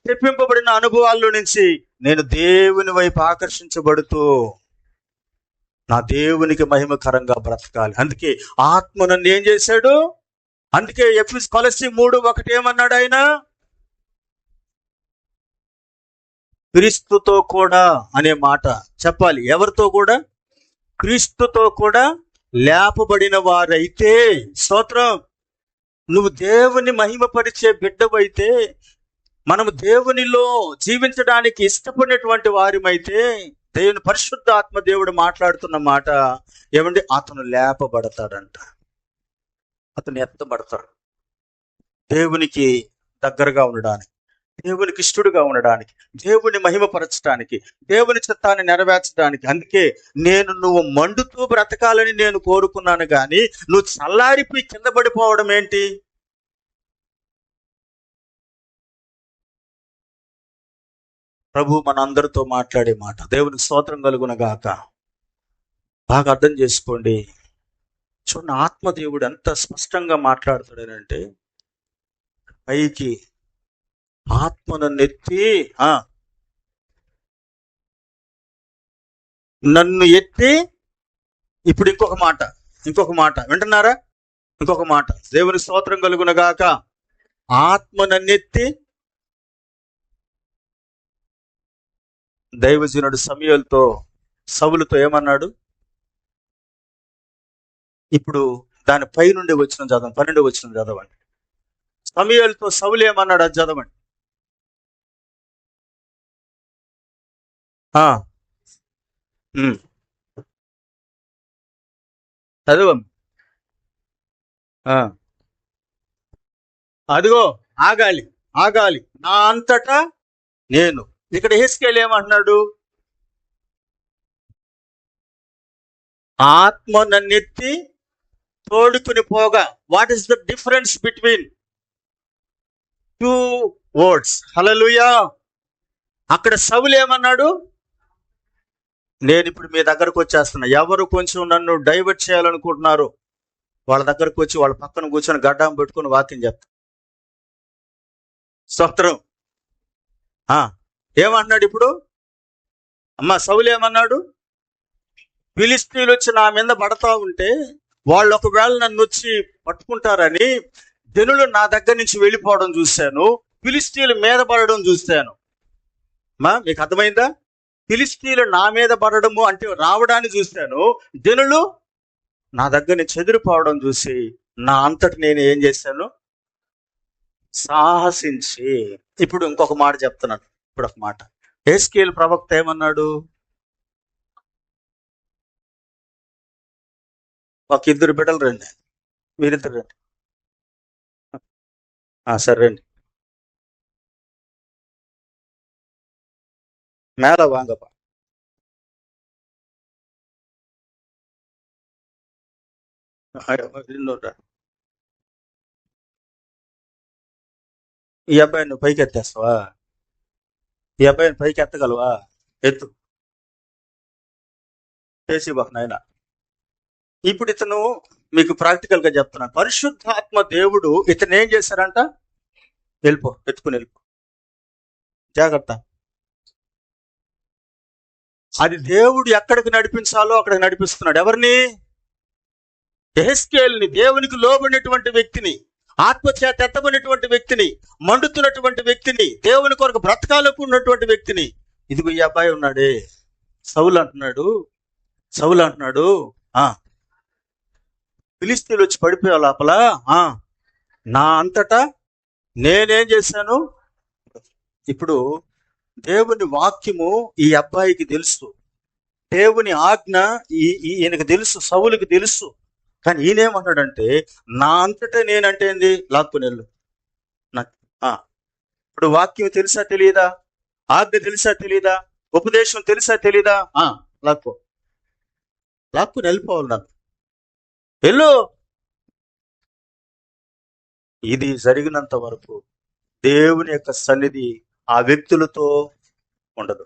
తెప్పింపబడిన అనుభవాల్లో నుంచి నేను దేవుని వైపు ఆకర్షించబడుతూ నా దేవునికి మహిమకరంగా బ్రతకాలి. అందుకే ఆత్మ నన్ను ఏం చేశాడు. అందుకే కొలస్సీ 3:1 ఏమన్నాడు ఆయన, క్రీస్తుతో కూడా అనే మాట చెప్పాలి. ఎవరితో కూడా, క్రీస్తుతో కూడా లేపబడిన వారైతే. స్తోత్రం. నువ్వు దేవుని మహిమపరిచే బిడ్డవైతే, మనము దేవునిలో జీవించడానికి ఇష్టపడినటువంటి వారిమైతే, దేవుని పరిశుద్ధాత్మ దేవుడు మాట్లాడుతున్న మాట ఏమండి, అతను లేపబడతాడంట, అతను ఎత్తబడతాడు. దేవునికి దగ్గరగా ఉండడానికి, దేవునికి ఇష్టడుగా ఉండడానికి, దేవుని మహిమపరచడానికి, దేవుని చిత్తాన్ని నెరవేర్చడానికి. అందుకే నువ్వు మండుతూ బ్రతకాలని నేను కోరుకున్నాను, కానీ నువ్వు చల్లారిపోయి కింద పడిపోవడం ఏంటి? ప్రభు మన అందరితో మాట్లాడే మాట. దేవునికి స్తోత్రం కలుగును గాక. బాగా అర్థం చేసుకోండి. చూడండి, ఆత్మదేవుడు ఎంత స్పష్టంగా మాట్లాడుతాడనంటే, పైకి ఆత్మను నెత్తి నన్ను ఎత్తి. ఇప్పుడు ఇంకొక మాట వింటున్నారా? ఇంకొక మాట. దేవుని స్తోత్రం కలుగును గాక. ఆత్మ నన్నెత్తి, దైవజనుడు సమూయేలుతో, సౌలుతో ఏమన్నాడు? ఇప్పుడు దాని పై నుండి వచ్చిన చదవండి, 12 వచ్చిన చదవండి. సమూయేలుతో సౌలు ఏమన్నాడు, అది చదవండి. చదవం. అదిగో ఆగాలి నా అంతటా నేను. ఇక్కడ హెస్కేలు ఏమంటున్నాడు? ఆత్మ నన్నెత్తి తోడుకుని పోగా. What is the difference between 2 words? హల్లెలూయా. అక్కడ సౌలు ఏమన్నాడు? నేను ఇప్పుడు మీ దగ్గరకు వచ్చేస్తున్నా. ఎవరు కొంచెం నన్ను డైవర్ట్ చేయాలనుకుంటున్నారు వాళ్ళ దగ్గరకు వచ్చి వాళ్ళ పక్కన కూర్చొని గడ్డం పెట్టుకుని వాక్యం చెప్తా. స్తోత్రం. ఏమన్నాడు ఇప్పుడు? అమ్మ సౌలు ఏమన్నాడు? ఫిలిష్తీయులు వచ్చి నా మీద పడతా ఉంటే వాళ్ళు ఒకవేళ నన్ను వచ్చి పట్టుకుంటారని జనులు నా దగ్గర నుంచి వెళ్ళిపోవడం చూశాను, ఫిలిష్తీయులు మీద పడడం చూశాను. మీకు అర్థమైందా? ఫిలిష్తీయులు నా మీద పడడము అంటే రావడాన్ని చూశాను, జనులు నా దగ్గర నుంచి చెదిరిపోవడం చూసి నా అంతటి నేను ఏం చేశాను? సాహసించి. ఇప్పుడు ఇంకొక మాట చెప్తున్నాను. ఇప్పుడు ఒక మాట, హెస్కేలు ప్రవక్త ఏమన్నాడు? ఒక ఇద్దరు బిడ్డలు రండి, మీరిద్దరు రండి. సరే రండి, మేళ వాంగప్ప. ఈ అబ్బాయిని పైకి ఎత్తేస్తావా? ఈ అబ్బాయిని పైకి ఎత్తగలవా? ఎత్తు చేసి ఒక నాయన. ఇప్పుడు ఇతను మీకు ప్రాక్టికల్ గా చెప్తున్నాను. పరిశుద్ధాత్మ దేవుడు ఇతను ఏం చేశారంట? వెళ్ళిపో, ఎత్తుకుని వెళ్ళిపో, జాగ్రత్త. అది దేవుడు ఎక్కడికి నడిపించాలో అక్కడికి నడిపిస్తున్నాడు. ఎవరిని? యెహెజ్కేలుని, దేవునికి లోబడినటువంటి వ్యక్తిని, ఆత్మచేత ఎత్తబడినటువంటి వ్యక్తిని, మండుతున్నటువంటి వ్యక్తిని, దేవుని కొరకు బ్రతకాలకు ఉన్నటువంటి వ్యక్తిని. ఇదిగో ఈ అబ్బాయి ఉన్నాడే, సౌలు అంటున్నాడు. సౌలు అంటున్నాడు, ఫిలిష్తీయులు వచ్చి పడిపోయే లోపల నా అంతటా నేనేం చేశాను? ఇప్పుడు దేవుని వాక్యము ఈ అబ్బాయికి తెలుసు, దేవుని ఆజ్ఞ ఈయనకు తెలుసు, సౌలుకి తెలుసు. కానీ ఈయనేమన్నాడంటే, నా అంతటా నేనంటే ఏంది? లాక్కుని వెళ్ళు. ఇప్పుడు వాక్యం తెలుసా తెలియదా? ఆజ్ఞ తెలుసా తెలీదా? ఉపదేశం తెలుసా తెలీదా? లాక్కుని వెళ్ళిపోవాలి. నాకు వెళ్ళు. ఇది జరిగినంత వరకు దేవుని యొక్క సన్నిధి ఆ వ్యక్తులతో ఉండదు.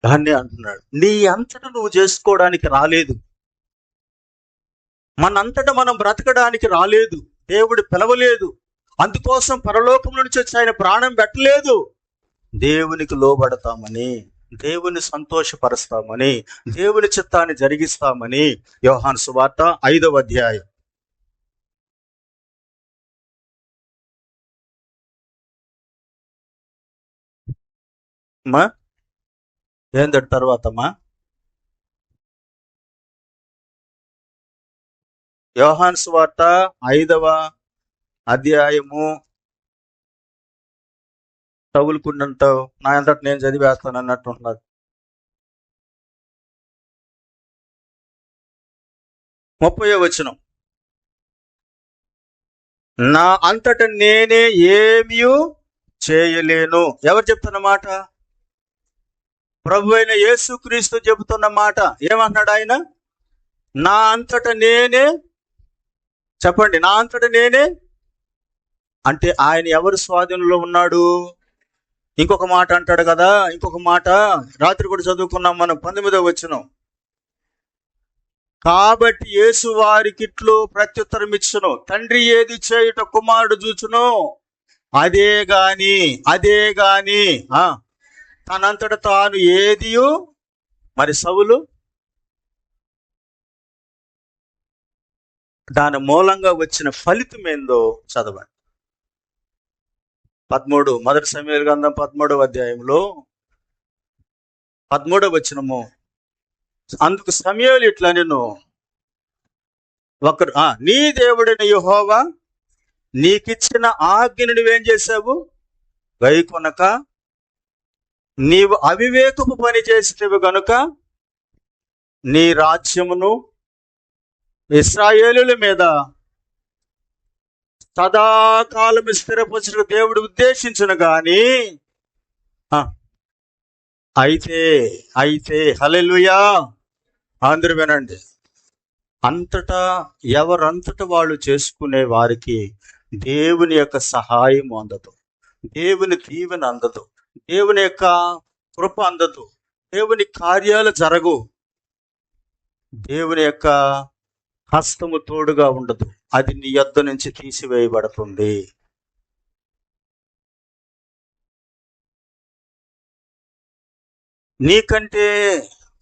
దాన్ని అంటున్నాడు, నీ అంతటా నువ్వు చేసుకోవడానికి రాలేదు, మనంతటా మనం బ్రతకడానికి రాలేదు. దేవుడు పిలవలేదు, అందుకోసం పరలోకం నుంచి వచ్చి ఆయన ప్రాణం పెట్టలేదు. దేవునికి లోబడతామని, దేవుని సంతోషపరుస్తామని, దేవుని చిత్తాన్ని జరిగిస్తామని. యోహాను సువార్త 5వ అధ్యాయం. ఏందటి తర్వాతమ్మా? యోహాను సువార్త 5వ అధ్యాయము. తగులుకుంటుంటావు, నా అంతటి నేను చదివేస్తాను అన్నట్టు ఉంటున్నారు. 30వ వచనం, నా అంతట నేనే ఏమీ చేయలేను. ఎవరు చెప్తున్న మాట? ప్రభు అయిన యేసుక్రీస్తు చెబుతున్న మాట. ఏమన్నాడు ఆయన? నా అంతట నేనే. చెప్పండి, నా అంతట నేనే అంటే ఆయన ఎవరి స్వాధీనంలో ఉన్నాడు? ఇంకొక మాట అంటాడు కదా, ఇంకొక మాట రాత్రి కూడా చదువుకున్నాం మనం, 19వ వచనం. కాబట్టి యేసు వారికిట్లు ప్రత్యుత్తరం ఇచ్చును, తండ్రి ఏది చేయుట కుమారుడు చూచును, అదే గాని తనంతట తాను ఏదియు. మరి సౌలు దాని మూలంగా వచ్చిన ఫలితం ఏందో చదవండి. 13 మొదటి సమూయేలు గ్రంథం 13వ అధ్యాయంలో 13వ వచనము. అందుకు సమూయేలు ఇట్లా, నేను ఒకరు నీ దేవుడైన యెహోవా నీకిచ్చిన ఆజ్ఞను నువ్వేం చేశావు? గైకొనక నీవు అవివేకపు పని చేసేవి గనుక నీ రాజ్యమును ఇశ్రాయేలుల మీద సదాకాలం స్థిరపరచుట దేవుడు ఉద్దేశించును గాని. అయితే హల్లెలూయా, అందరూ వినండి. అంతటా ఎవరంతటా వాళ్ళు చేసుకునే వారికి దేవుని యొక్క సహాయం అందదు, దేవుని దీవెన అందదు, దేవుని యొక్క కృప అందదు, దేవుని కార్యాలు జరగు, దేవుని యొక్క హస్తము తోడుగా ఉండదు. అది నీ యొద్ద నుంచి తీసివేయబడుతుంది. నీకంటే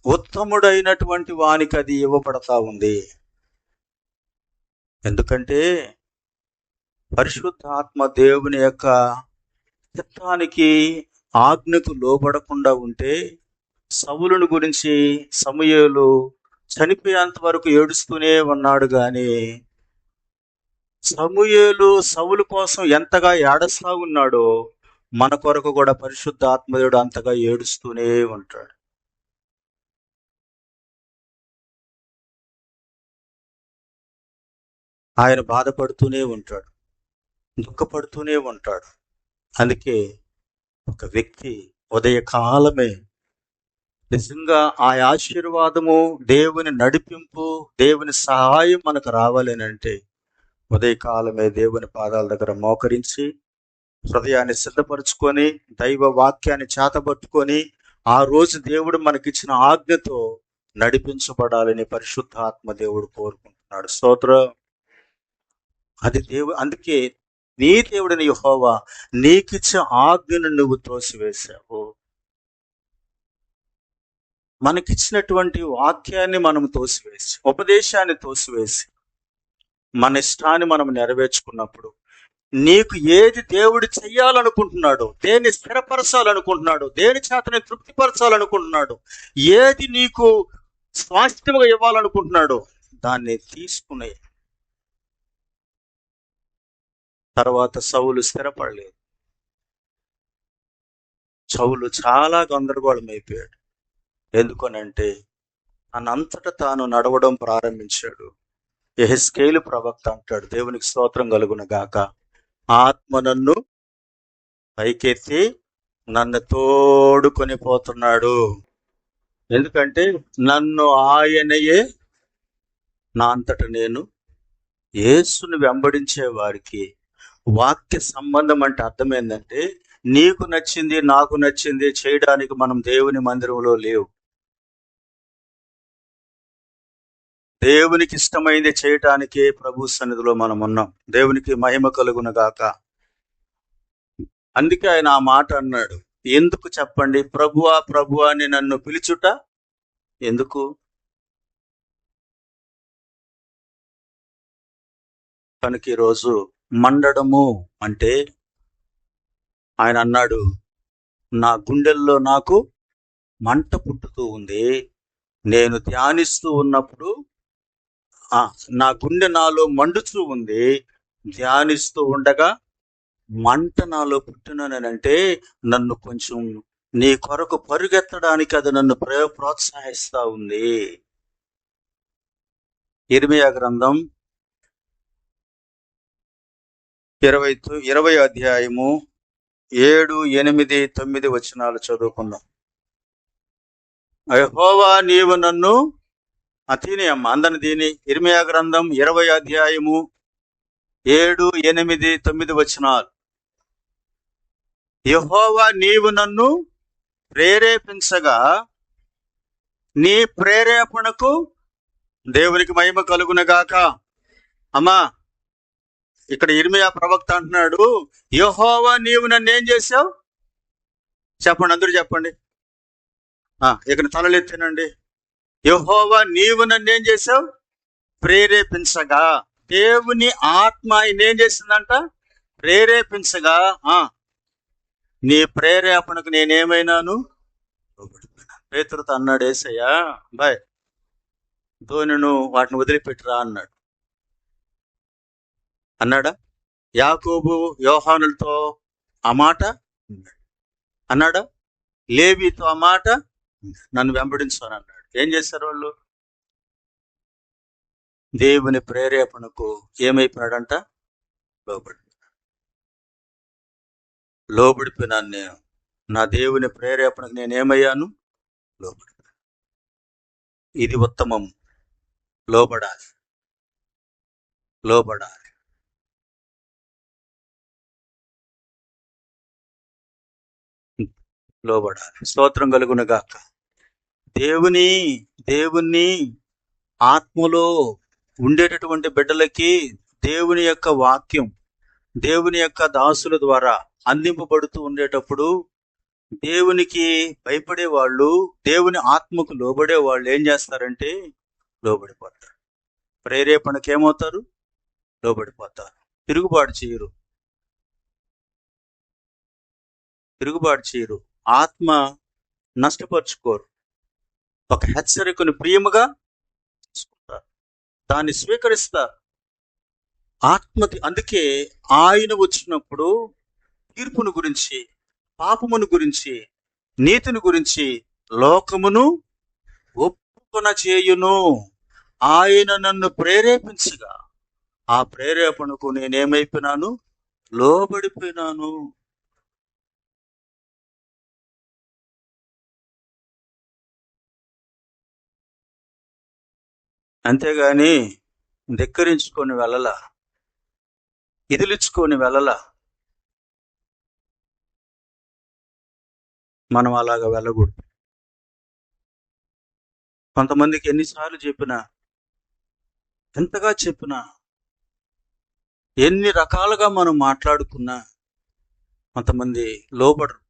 ఉత్తముడైనటువంటి వానికి అది ఇవ్వబడతా ఉంది. ఎందుకంటే పరిశుద్ధాత్మ దేవుని యొక్క చిత్తానికి, ఆజ్ఞకు లోబడకుండా ఉంటే సౌలుని గురించి సమూయేలు చనిపోయేంత వరకు ఏడుస్తూనే ఉన్నాడు. గాని సమూయేలు సౌలు కోసం ఎంతగా ఏడుస్తా ఉన్నాడో మన కొరకు కూడా పరిశుద్ధాత్మదేవుడు అంతగా ఏడుస్తూనే ఉంటాడు. ఆయన బాధపడుతూనే ఉంటాడు, దుఃఖపడుతూనే ఉంటాడు. అందుకే ఒక వ్యక్తి ఉదయకాలమే నిజంగా ఆ ఆశీర్వాదము, దేవుని నడిపింపు, దేవుని సహాయం మనకు రావాలనంటే ఉదయకాలమే దేవుని పాదాల దగ్గర మోకరించి హృదయాన్ని సిద్ధపరచుకొని దైవ వాక్యాన్ని చేతబట్టుకొని ఆ రోజు దేవుడు మనకిచ్చిన ఆజ్ఞతో నడిపించబడాలని పరిశుద్ధాత్మ దేవుడు కోరుకుంటున్నాడు. స్తోత్రం. అది అందుకే నీ దేవుడిని యెహోవా నీకిచ్చే ఆజ్ఞను నువ్వు తోసివేశావు. మనకిచ్చినటువంటి వాక్యాన్ని మనం తోసివేసి, ఉపదేశాన్ని తోసివేసి మన ఇష్టాన్ని మనం నెరవేర్చుకున్నప్పుడు నీకు ఏది దేవుడు చెయ్యాలనుకుంటున్నాడో, దేన్ని స్థిరపరచాలనుకుంటున్నాడో, దేని చేతని తృప్తిపరచాలనుకుంటున్నాడో, ఏది నీకు స్వాస్థ్యముగా ఇవ్వాలనుకుంటున్నాడో దాన్ని తీసుకునే తర్వాత సౌలు స్థిరపడలేదు. సౌలు చాలా గందరగోళం అయిపోయాడు. ఎందుకనంటే తనంతట తాను నడవడం ప్రారంభించాడు. యెహెజ్కేలు ప్రవక్త అంటాడు, దేవునికి స్తోత్రం కలుగును గాక, ఆత్మ నన్ను పైకెత్తి నన్ను తోడుకొని పోతున్నాడు. ఎందుకంటే నన్ను ఆయనయే నా అంతట నేను. యేసుని వెంబడించే వారికి వాక్య సంబంధం అంటే అర్థం ఏంటంటే నీకు నచ్చింది, నాకు నచ్చింది చేయడానికి మనం దేవుని మందిరంలో లేవు. దేవునికి ఇష్టమైంది చేయటానికే ప్రభు సన్నిధిలో మనం ఉన్నాం. దేవునికి మహిమ కలుగును గాక. అందుకే ఆయన ఆ మాట అన్నాడు. ఎందుకు చెప్పండి, ప్రభువా ప్రభువా అని నన్ను పిలుచుట ఎందుకు? కనుక ఈరోజు మండడము అంటే ఆయన అన్నాడు, నా గుండెల్లో నాకు మంట పుట్టుతూ ఉంది. నేను ధ్యానిస్తూ ఉన్నప్పుడు నా గుండె నాలో మండుతూ ఉంది. ధ్యానిస్తూ ఉండగా మంట నాలో పుట్టినానంటే నన్ను కొంచెం నీ కొరకు పరుగెత్తడానికి అది నన్ను ప్రోత్సహిస్తా ఉంది. ఇర్మీయా గ్రంథం 20 అధ్యాయము 7, 8, 9 వచనాలు చదువుకుందాం. యెహోవా నీవు నన్ను అతీని అమ్మ అందరిని దీని. ఇర్మీయా గ్రంథం 20 అధ్యాయము 7, 8, 9 వచనాలు. యెహోవా నీవు నన్ను ప్రేరేపించగా నీ ప్రేరేపణకు దేవునికి మహిమ కలుగునగాక. అమ్మా, ఇక్కడ ఇర్మీయా ప్రవక్త అంటున్నాడు, యెహోవా నీవు నన్ను ఏం చేశావు? చెప్పండి, అందరూ చెప్పండి. ఇక్కడ తలలెత్తినండి. యెహోవా నీవు నన్ను ఏం చేశావు? ప్రేరేపించగా. దేవుని ఆత్మ ఆయన ఏం చేసిందంట? ప్రేరేపించగా నీ ప్రేరేపణకు నేనేమైనాను? పేతురుతో అన్నాడు యేసయ్య, బాయ్ ధోనిను వాటిని వదిలిపెట్టిరా అన్నాడు. అన్నాడా? యాకోబు యోహానులతో ఆ మాట అన్నాడా? లేవీతో ఆ మాట నన్ను వెంబడించాను అన్నాడు. ఏం చేశారు వాళ్ళు? దేవుని ప్రేరేపణకు ఏమైపోయాడంట? లోబడిపోయినాను నేను. నా దేవుని ప్రేరేపణకు నేనేమయ్యాను? లోబడిపోయాను. ఇది ఉత్తమం. లోబడాలి, లోబడాలి. లోబడాలి. స్తోత్రం కలుగును గాక. దేవుని ఆత్మలో ఉండేటటువంటి బిడ్డలకి దేవుని యొక్క వాక్యం దేవుని యొక్క దాసుల ద్వారా అందింపబడుతూ ఉండేటప్పుడు దేవునికి భయపడే వాళ్ళు, దేవుని ఆత్మకు లోబడే వాళ్ళు ఏం చేస్తారంటే లోబడిపోతారు. ప్రేరేపణకి ఏమవుతారు? లోబడిపోతారు. తిరుగుబాటు చేయరు. ఆత్మ నష్టపరుచుకోరు. ఒక హెచ్చరికను ప్రియముగా తీసుకుంటారు, దాన్ని స్వీకరిస్తారు. అందుకే ఆయన వచ్చినప్పుడు తీర్పును గురించి, పాపమును గురించి, నీతిని గురించి లోకమును ఒప్పుకొన చేయును. ఆయన నన్ను ప్రేరేపించగా ఆ ప్రేరేపణకు నేనేమైపోయినాను? లోబడిపోయినాను. అంతేగాని ధిక్కరించుకొని వెళ్ళలా, ఇదిలించుకొని వెళ్ళలా. మనం అలాగా వెళ్ళకూడదు. కొంతమందికి ఎన్నిసార్లు చెప్పినా, ఎంతగా చెప్పినా, ఎన్ని రకాలుగా మనం మాట్లాడుకున్నా కొంతమంది లోబడరు.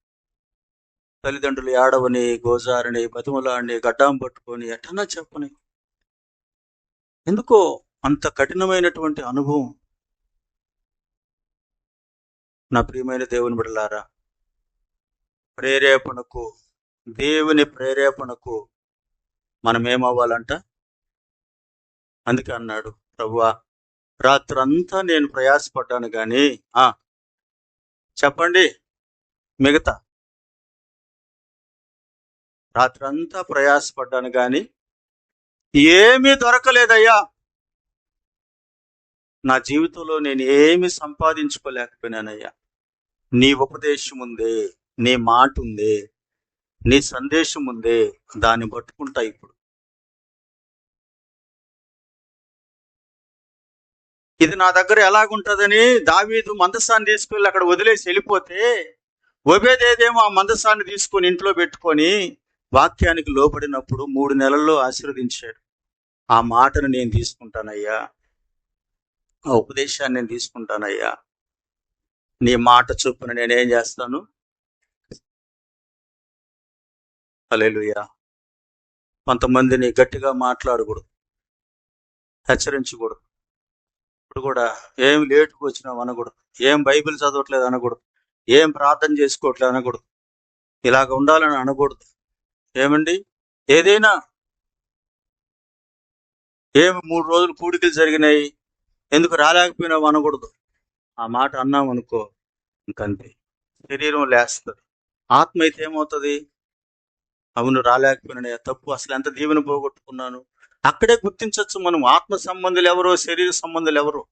తల్లిదండ్రులు ఏడవని, గోజారని, బతిమలాడిని, గడ్డాం పట్టుకొని ఎట్టన్నా చెప్పని. ఎందుకో అంత కఠినమైనటువంటి అనుభవం. నా ప్రియమైన దేవుని బిడ్డలారా, ప్రేరేపణకు, దేవుని ప్రేరేపణకు మనం ఏమవ్వాలంట? అందుకే అన్నాడు ప్రభువా, రాత్రంతా నేను ప్రయాసపడ్డాను కానీ చెప్పండి మిగతా. రాత్రంతా ప్రయాసపడ్డాను కానీ ఏమీ దొరకలేదయ్యా. నా జీవితంలో నేను ఏమి సంపాదించుకోలేకపోయినానయ్యా. నీ ఉపదేశం ఉందే, నీ మాట ఉందే, నీ సందేశం ఉందే, దాన్ని పట్టుకుంటా. ఇప్పుడు ఇది నా దగ్గర ఎలాగుంటదని దావీదు మందసాన్ని తీసుకెళ్ళి అక్కడ వదిలేసి వెళ్ళిపోతే, ఒబేదేదేమో ఆ మందసాన్ని తీసుకొని ఇంట్లో పెట్టుకొని వాక్యానికి లోబడినప్పుడు 3 నెలల్లో ఆశీర్వదించాడు. ఆ మాటను నేను తీసుకుంటానయ్యా, ఆ ఉపదేశాన్ని నేను తీసుకుంటానయ్యా, నీ మాట చొప్పున నేనేం చేస్తాను. హల్లెలూయా. కొంతమందిని గట్టిగా మాట్లాడకూడదు, హెచ్చరించకూడదు. ఇప్పుడు కూడా ఏం లేటుకు వచ్చినావు అనకూడదు, ఏం బైబిల్ చదవట్లేదు అనకూడదు, ఏం ప్రార్థన చేసుకోవట్లేదు అనకూడదు, ఇలాగ ఉండాలని అనకూడదు. ఏమండి, ఏదైనా 3 రోజులు కూడికలు జరిగినాయి, ఎందుకు రాలేకపోయినావు అనకూడదు. ఆ మాట అన్నాం అనుకో, ఇంకంతే, శరీరం లేస్తుంది. ఆత్మ అయితే ఏమవుతుంది? అవును, రాలేకపోయినా తప్పు, అసలు ఎంత దీవెన పోగొట్టుకున్నాను. అక్కడే గుర్తించవచ్చు మనం ఆత్మ సంబంధులు ఎవరో, శరీర సంబంధులు ఎవరో.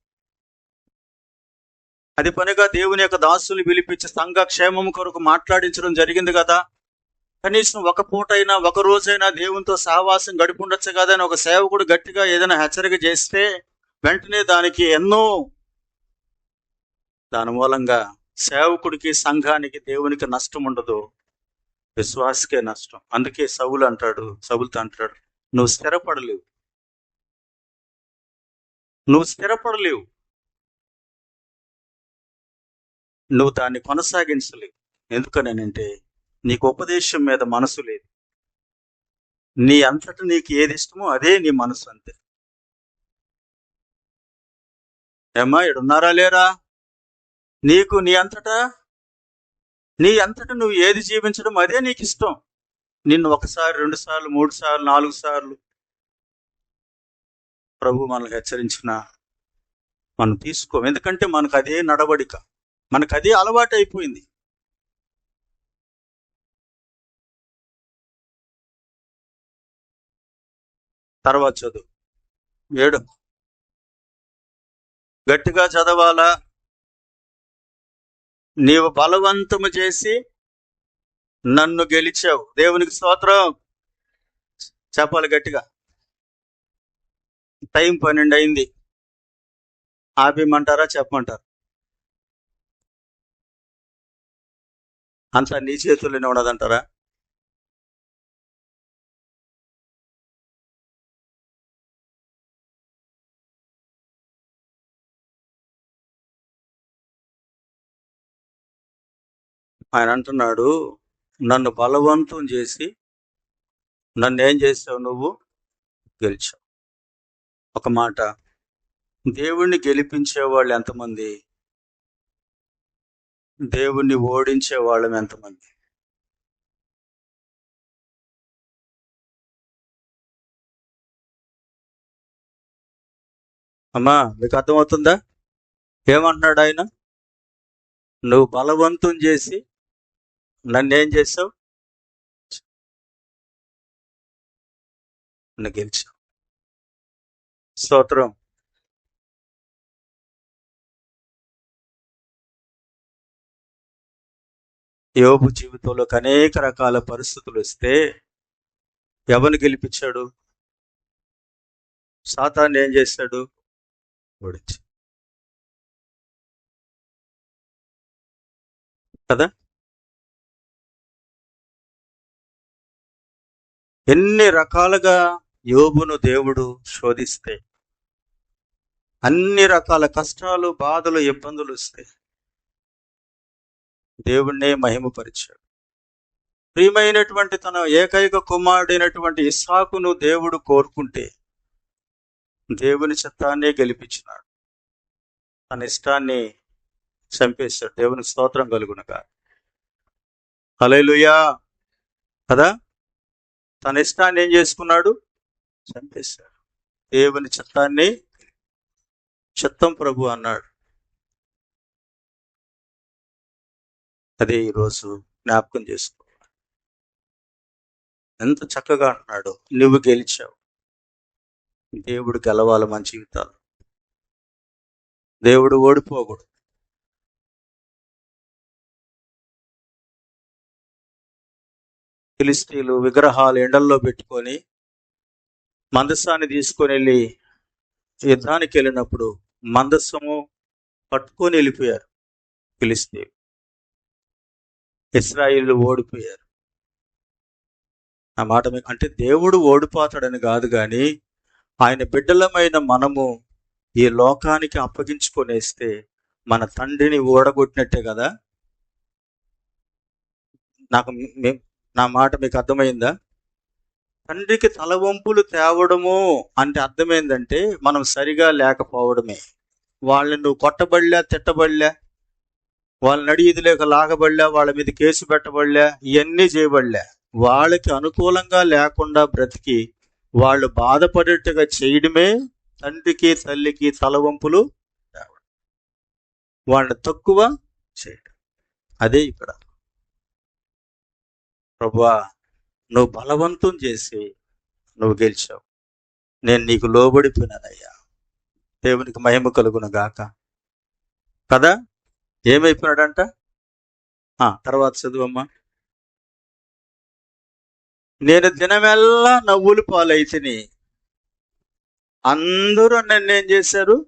అది పనిగా దేవుని యొక్క దాసుని పిలిపించి సంఘ క్షేమం కొరకు మాట్లాడించడం జరిగింది కదా. కనీసం ఒక పూటైనా, ఒక రోజైనా దేవునితో సహవాసం గడిపుండొచ్చు కదా అని ఒక సేవకుడు గట్టిగా ఏదైనా హెచ్చరిక చేస్తే వెంటనే దానికి దాని మూలంగా సేవకుడికి, సంఘానికి, దేవునికి నష్టం ఉండదు, విశ్వాసకే నష్టం. అందుకే సౌలుతో అంటాడు, నువ్వు స్థిరపడలేవు, నువ్వు దాన్ని కొనసాగించలేవు. ఎందుకనంటే నీకు ఉపదేశం మీద మనసు లేదు. నీ అంతటా నీకు ఏది ఇష్టమో అదే నీ మనసు, అంతే. ఏమ్మా, ఇడున్నారా లేరా? నీకు నీ అంతటా నువ్వు ఏది జీవించడం అదే నీకు ఇష్టం. నిన్ను 1 సారి, 2 సార్లు, 3 సార్లు, 4 సార్లు ప్రభు మనల్ని హెచ్చరించిన మనం తీసుకోం. ఎందుకంటే మనకు అదే నడవడిక, మనకు అదే అలవాటు అయిపోయింది. తర్వాత చదువు 7 గట్టిగా చదవాలా. నీవు బలవంతము చేసి నన్ను గెలిచావు. దేవునికి స్తోత్రం చెప్పాలి గట్టిగా. టైం 12 అయింది. ఆపేయమంటారా, చెప్పమంటారా? అంతా నీ చేతుల్లోనే ఉన్నదంటారా? ఆయన అంటున్నాడు, నన్ను బలవంతం చేసి నన్ను ఏం చేసావు? నువ్వు గెలిచావు. ఒక మాట, దేవుణ్ణి గెలిపించే వాళ్ళు ఎంతమంది? దేవుణ్ణి ఓడించే వాళ్ళం ఎంతమంది? అమ్మా, మీకు అర్థమవుతుందా? ఏమంటున్నాడు ఆయన? నువ్వు బలవంతం చేసి నన్నేం చేసావు? నన్ను గెలిచావు. స్తోత్రం. యోబు జీవితంలో అనేక రకాల పరిస్థితులు వస్తే ఎవరిని గెలిపించాడు? సాతాన్ని ఏం చేశాడు? ఓడించి కదా. ఎన్ని రకాలుగా యోబును దేవుడు శోధిస్తే, అన్ని రకాల కష్టాలు, బాధలు, ఇబ్బందులు వస్తాయి, దేవుణ్ణే మహిమపరిచాడు. ప్రియమైనటువంటి తన ఏకైక కుమారుడైనటువంటి ఇస్సాకును దేవుడు కోరుకుంటే దేవుని చిత్తాన్నే గెలిపించినాడు. తన ఇష్టాన్ని చంపేశాడు. దేవుని స్తోత్రం కలుగునగా. హల్లెలూయా కదా. తన ఇష్టాన్ని ఏం చేసుకున్నాడు? చంపేశాడు. దేవుని చిత్తాన్ని చిత్తం ప్రభు అన్నాడు. అదే ఈరోజు జ్ఞాపకం చేసుకో. ఎంత చక్కగా అంటున్నాడు, నువ్వు గెలిచావు. దేవుడు గెలవాలి మన జీవితాలు. దేవుడు ఓడిపోకూడదు. ఫిలిష్తీయులు విగ్రహాలు ఎండల్లో పెట్టుకొని మందసాన్ని తీసుకొని వెళ్ళి యుద్ధానికి వెళ్ళినప్పుడు మందస్సము పట్టుకొని వెళ్ళిపోయారు ఫిలిష్తీయులు. ఇశ్రాయేలు ఓడిపోయారు. ఆ మాట అంటే దేవుడు ఓడిపోతాడని కాదు, కానీ ఆయన బిడ్డలమైన మనము ఈ లోకానికి అప్పగించుకొనేస్తే మన తండ్రిని ఓడగొట్టినట్టే కదా. నా మాట మీకు అర్థమైందా? తండ్రికి తలవంపులు తేవడము అంటే అర్థమైందంటే మనం సరిగా లేకపోవడమే. వాళ్ళని నువ్వు కొట్టబడలే, తిట్టబడలే, వాళ్ళని అడిగిది లేక లాగబడలే, వాళ్ళ మీద కేసు పెట్టబడలే, ఇవన్నీ చేయబడలే. వాళ్ళకి అనుకూలంగా లేకుండా బ్రతికి వాళ్ళు బాధపడేట్టుగా చేయడమే తండ్రికి తల్లికి తలవంపులు తేవడం, వాళ్ళని తక్కువ చేయడం. అదే ఇక్కడ. ప్రభువా, నువ్వు బలవంతం చేసి నువ్వు గెలిచావు, నేను నీకు లోబడిపోయినానయ్యా. దేవునికి మహిమ కలుగును గాక కదా. ఏమైపోయినాడంట? తర్వాత చదువమ్మా. నేను దినమెల్లా నవ్వులు పాలైతిని, అందరూ నన్ను ఏం చేశారు?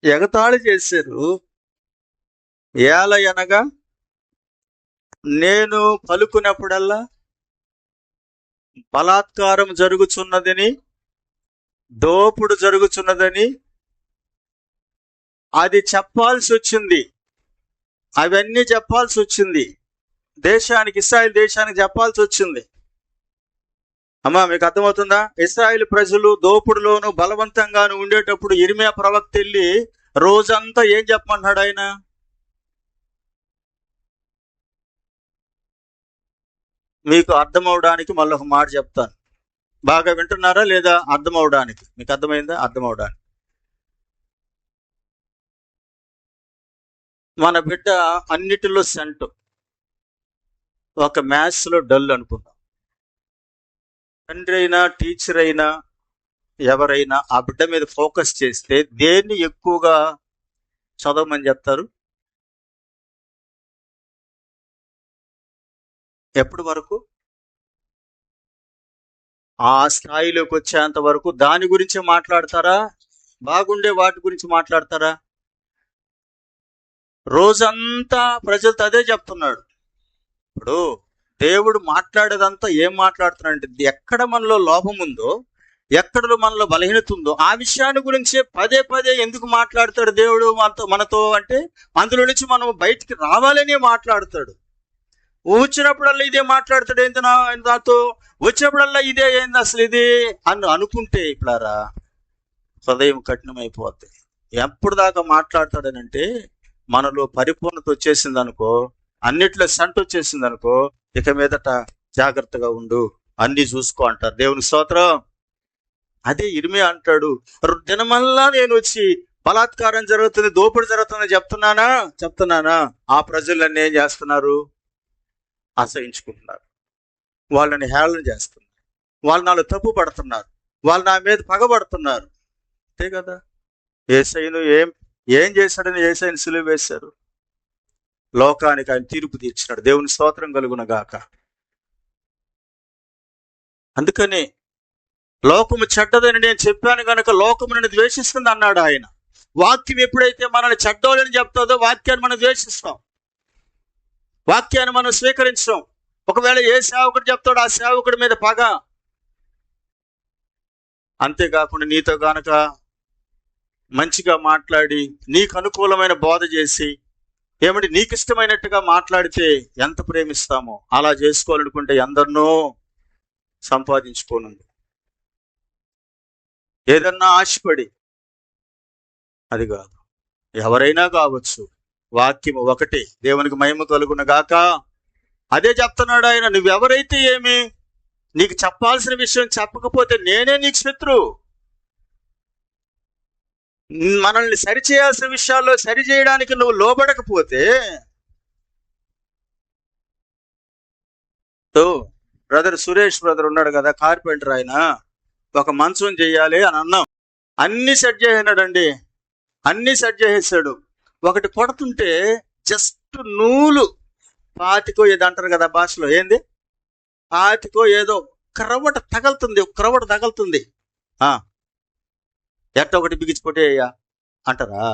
ఎగతాళి చేశారు. ఏలయనగా నేను పలుకున్నప్పుడల్లా బలాత్కారం జరుగుతున్నదని, దోపుడు జరుగుతున్నదని అది చెప్పాల్సి వచ్చింది. అవన్నీ చెప్పాల్సి వచ్చింది. దేశానికి, ఇశ్రాయేలు దేశానికి చెప్పాల్సి వచ్చింది. అమ్మా, మీకు అర్థమవుతుందా? ఇశ్రాయేలు ప్రజలు దోపుడులోను బలవంతంగాను ఉండేటప్పుడు ఇర్మియా ప్రవక్త వెళ్ళి రోజంతా ఏం చెప్పమంటున్నాడు ఆయన? మీకు అర్థం అవడానికి మళ్ళీ ఒక మాట చెప్తాను. బాగా వింటున్నారా లేదా? అర్థం అవడానికి. మీకు అర్థమైందా? అర్థం అవడానికి. మన బిడ్డ అన్నిటిలో సెంటు, ఒక మ్యాథ్స్లో డల్ అనుకుందాం. తండ్రి అయినా టీచర్ అయినా ఎవరైనా ఆ బిడ్డ మీద ఫోకస్ చేస్తే దేన్ని ఎక్కువగా చదవమని చెప్తారు? ఎప్పటి వరకు? ఆ స్థాయిలోకి వచ్చేంత వరకు దాని గురించి మాట్లాడతారా? బాగుండే వాటి గురించి మాట్లాడతారా? రోజంతా ప్రజలతో అదే చెప్తున్నాడు. ఇప్పుడు దేవుడు మాట్లాడేదంతా ఏం మాట్లాడుతున్నాడంటే, ఎక్కడ మనలో లోపం ఉందో, ఎక్కడ మనలో బలహీనత ఉందో ఆ విషయాన్ని గురించి పదే పదే ఎందుకు మాట్లాడతాడు దేవుడు మనతో అంటే అందులో నుంచి మనం బయటికి రావాలని మాట్లాడతాడు. వచ్చినప్పుడల్లా ఇదే మాట్లాడతాడు, ఏంటి నాతో వచ్చినప్పుడల్లా ఇదే, ఏంది అసలు ఇది అని అనుకుంటే ఇప్పుడారా హృదయం కఠినమైపోద్ది. ఎప్పుడు దాకా మాట్లాడతాడనంటే మనలో పరిపూర్ణత వచ్చేసింది అనుకో, అన్నిట్లో సంట వచ్చేసింది అనుకో, ఇక మీదట జాగ్రత్తగా ఉండు, అన్ని చూసుకో అంటారు. దేవుని స్తోత్రం. అదే ఇర్మియా అంటాడు, దినమల్లా నేను వచ్చి బలాత్కారం జరుగుతుంది, దోపిడి జరుగుతుందని చెప్తున్నానా ఆ ప్రజలన్నీ ఏం చేస్తున్నారు? అసహించుకుంటున్నారు, వాళ్ళని హేళన చేస్తున్నారు, వాళ్ళు నాలో తప్పు పడుతున్నారు, వాళ్ళు నా మీద పగబడుతున్నారు. అంతే కదా. యేసయ్యను ఏం చేశాడని యేసయ్యను సిలువ వేశారు, లోకానికి ఆయన తీర్పు తీర్చినాడు. దేవుని స్తోత్రం కలుగును గాక. అందుకని లోకము చెడ్డదని నేను చెప్పాను కనుక లోకము నన్ను ద్వేషిస్తుంది అన్నాడు ఆయన. వాక్యం ఎప్పుడైతే మనల్ని చెడ్డోళ్ళని చెప్తుందో వాక్యాన్ని మనం ద్వేషిస్తాం, వాక్యాన్ని మనం స్వీకరించాం. ఒకవేళ ఏ సేవకుడు చెప్తాడో ఆ సేవకుడి మీద పగ. అంతేకాకుండా నీతో గనక మంచిగా మాట్లాడి నీకు అనుకూలమైన బోధ చేసి ఏమంటే నీకు ఇష్టమైనట్టుగా మాట్లాడితే ఎంత ప్రేమిస్తామో అలా చేసుకోవాలనుకుంటే ఎందరినో సంపాదించుకోనుంది. ఏదన్నా ఆశపడి అది కాదు, ఎవరైనా కావచ్చు, వాక్యము ఒకటి, దేవునికి మహిమ కలుగును గాక. అదే చెప్తున్నాడు ఆయన, నువ్వెవరైతే ఏమి, నీకు చెప్పాల్సిన విషయం చెప్పకపోతే నేనే నీకు శత్రువు. మనల్ని సరిచేయాల్సిన విషయాల్లో సరిచేయడానికి నువ్వు లోబడకపోతే, బ్రదర్ సురేష్ బ్రదర్ ఉన్నాడు కదా, కార్పెంటర్, ఆయన ఒక మంచం చెయ్యాలి అని అన్నాం, అన్ని సెట్ చేసినాడండి, అన్ని సెట్ చేసేసాడు. ఒకటి కొడుతుంటే జస్ట్ నూలు పాతికో ఏదో అంటారు కదా భాషలో, ఏంది పాతికో ఏదో క్రవట తగలుతుంది. ఎట్ట ఒకటి బిగించిపోతే అంటారా?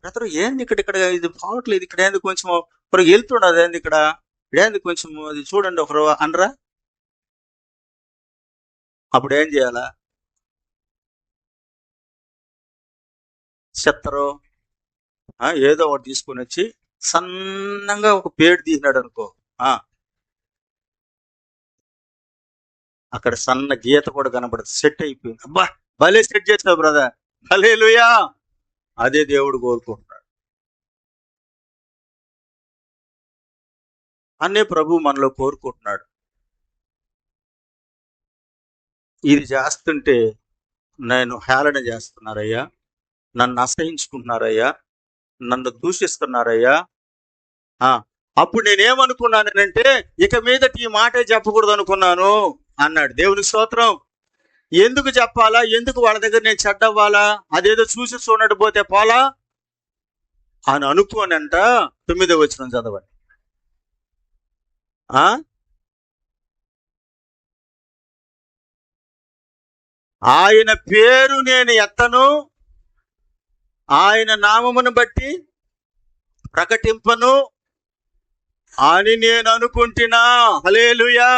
బ్రదర్ ఏంది ఇక్కడ ఇది పోవట్లేదు, ఇక్కడ ఏంది కొంచెం వెళ్తుండదు, ఏంది ఇక్కడ ఏంది కొంచెం అది చూడండి ఒకరు అనరా? అప్పుడు ఏం చేయాలా? చెత్తరో ఏదో ఒకటి తీసుకొని వచ్చి సన్నంగా ఒక పేడు తీసినాడు అనుకో, అక్కడ సన్న గీత కూడా కనబడుతుంది, సెట్ అయిపోయింది. అబ్బా భలే సెట్ చేస్తావు బ్రదర్, హల్లెలూయా. అదే దేవుడు కోరుకుంటున్నాడు. అనే ప్రభు మనలో కోరుకుంటున్నాడు. ఇది చేస్తుంటే నేను హేళన చేస్తున్నారయ్యా, నన్ను అసహించుకుంటున్నారయ్యా, నన్ను దూషిస్తున్నారయ్యా. అప్పుడు నేనేమనుకున్నానంటే ఇక మీదట ఈ మాటే చెప్పకూడదు అనుకున్నాను అన్నాడు. దేవుని స్తోత్రం. ఎందుకు చెప్పాలా, ఎందుకు వాళ్ళ దగ్గర నేను చెడ్డవ్వాలా, అదేదో చూసి చూడట్టు పోతే పోలా అని అనుకోనంట. 9వ వచనం చదవండి. ఆయన పేరు నేను ఎత్తను, ఆయన నామమును బట్టి ప్రకటింపను అని నేను అనుకుంటున్నా. హల్లెలూయా.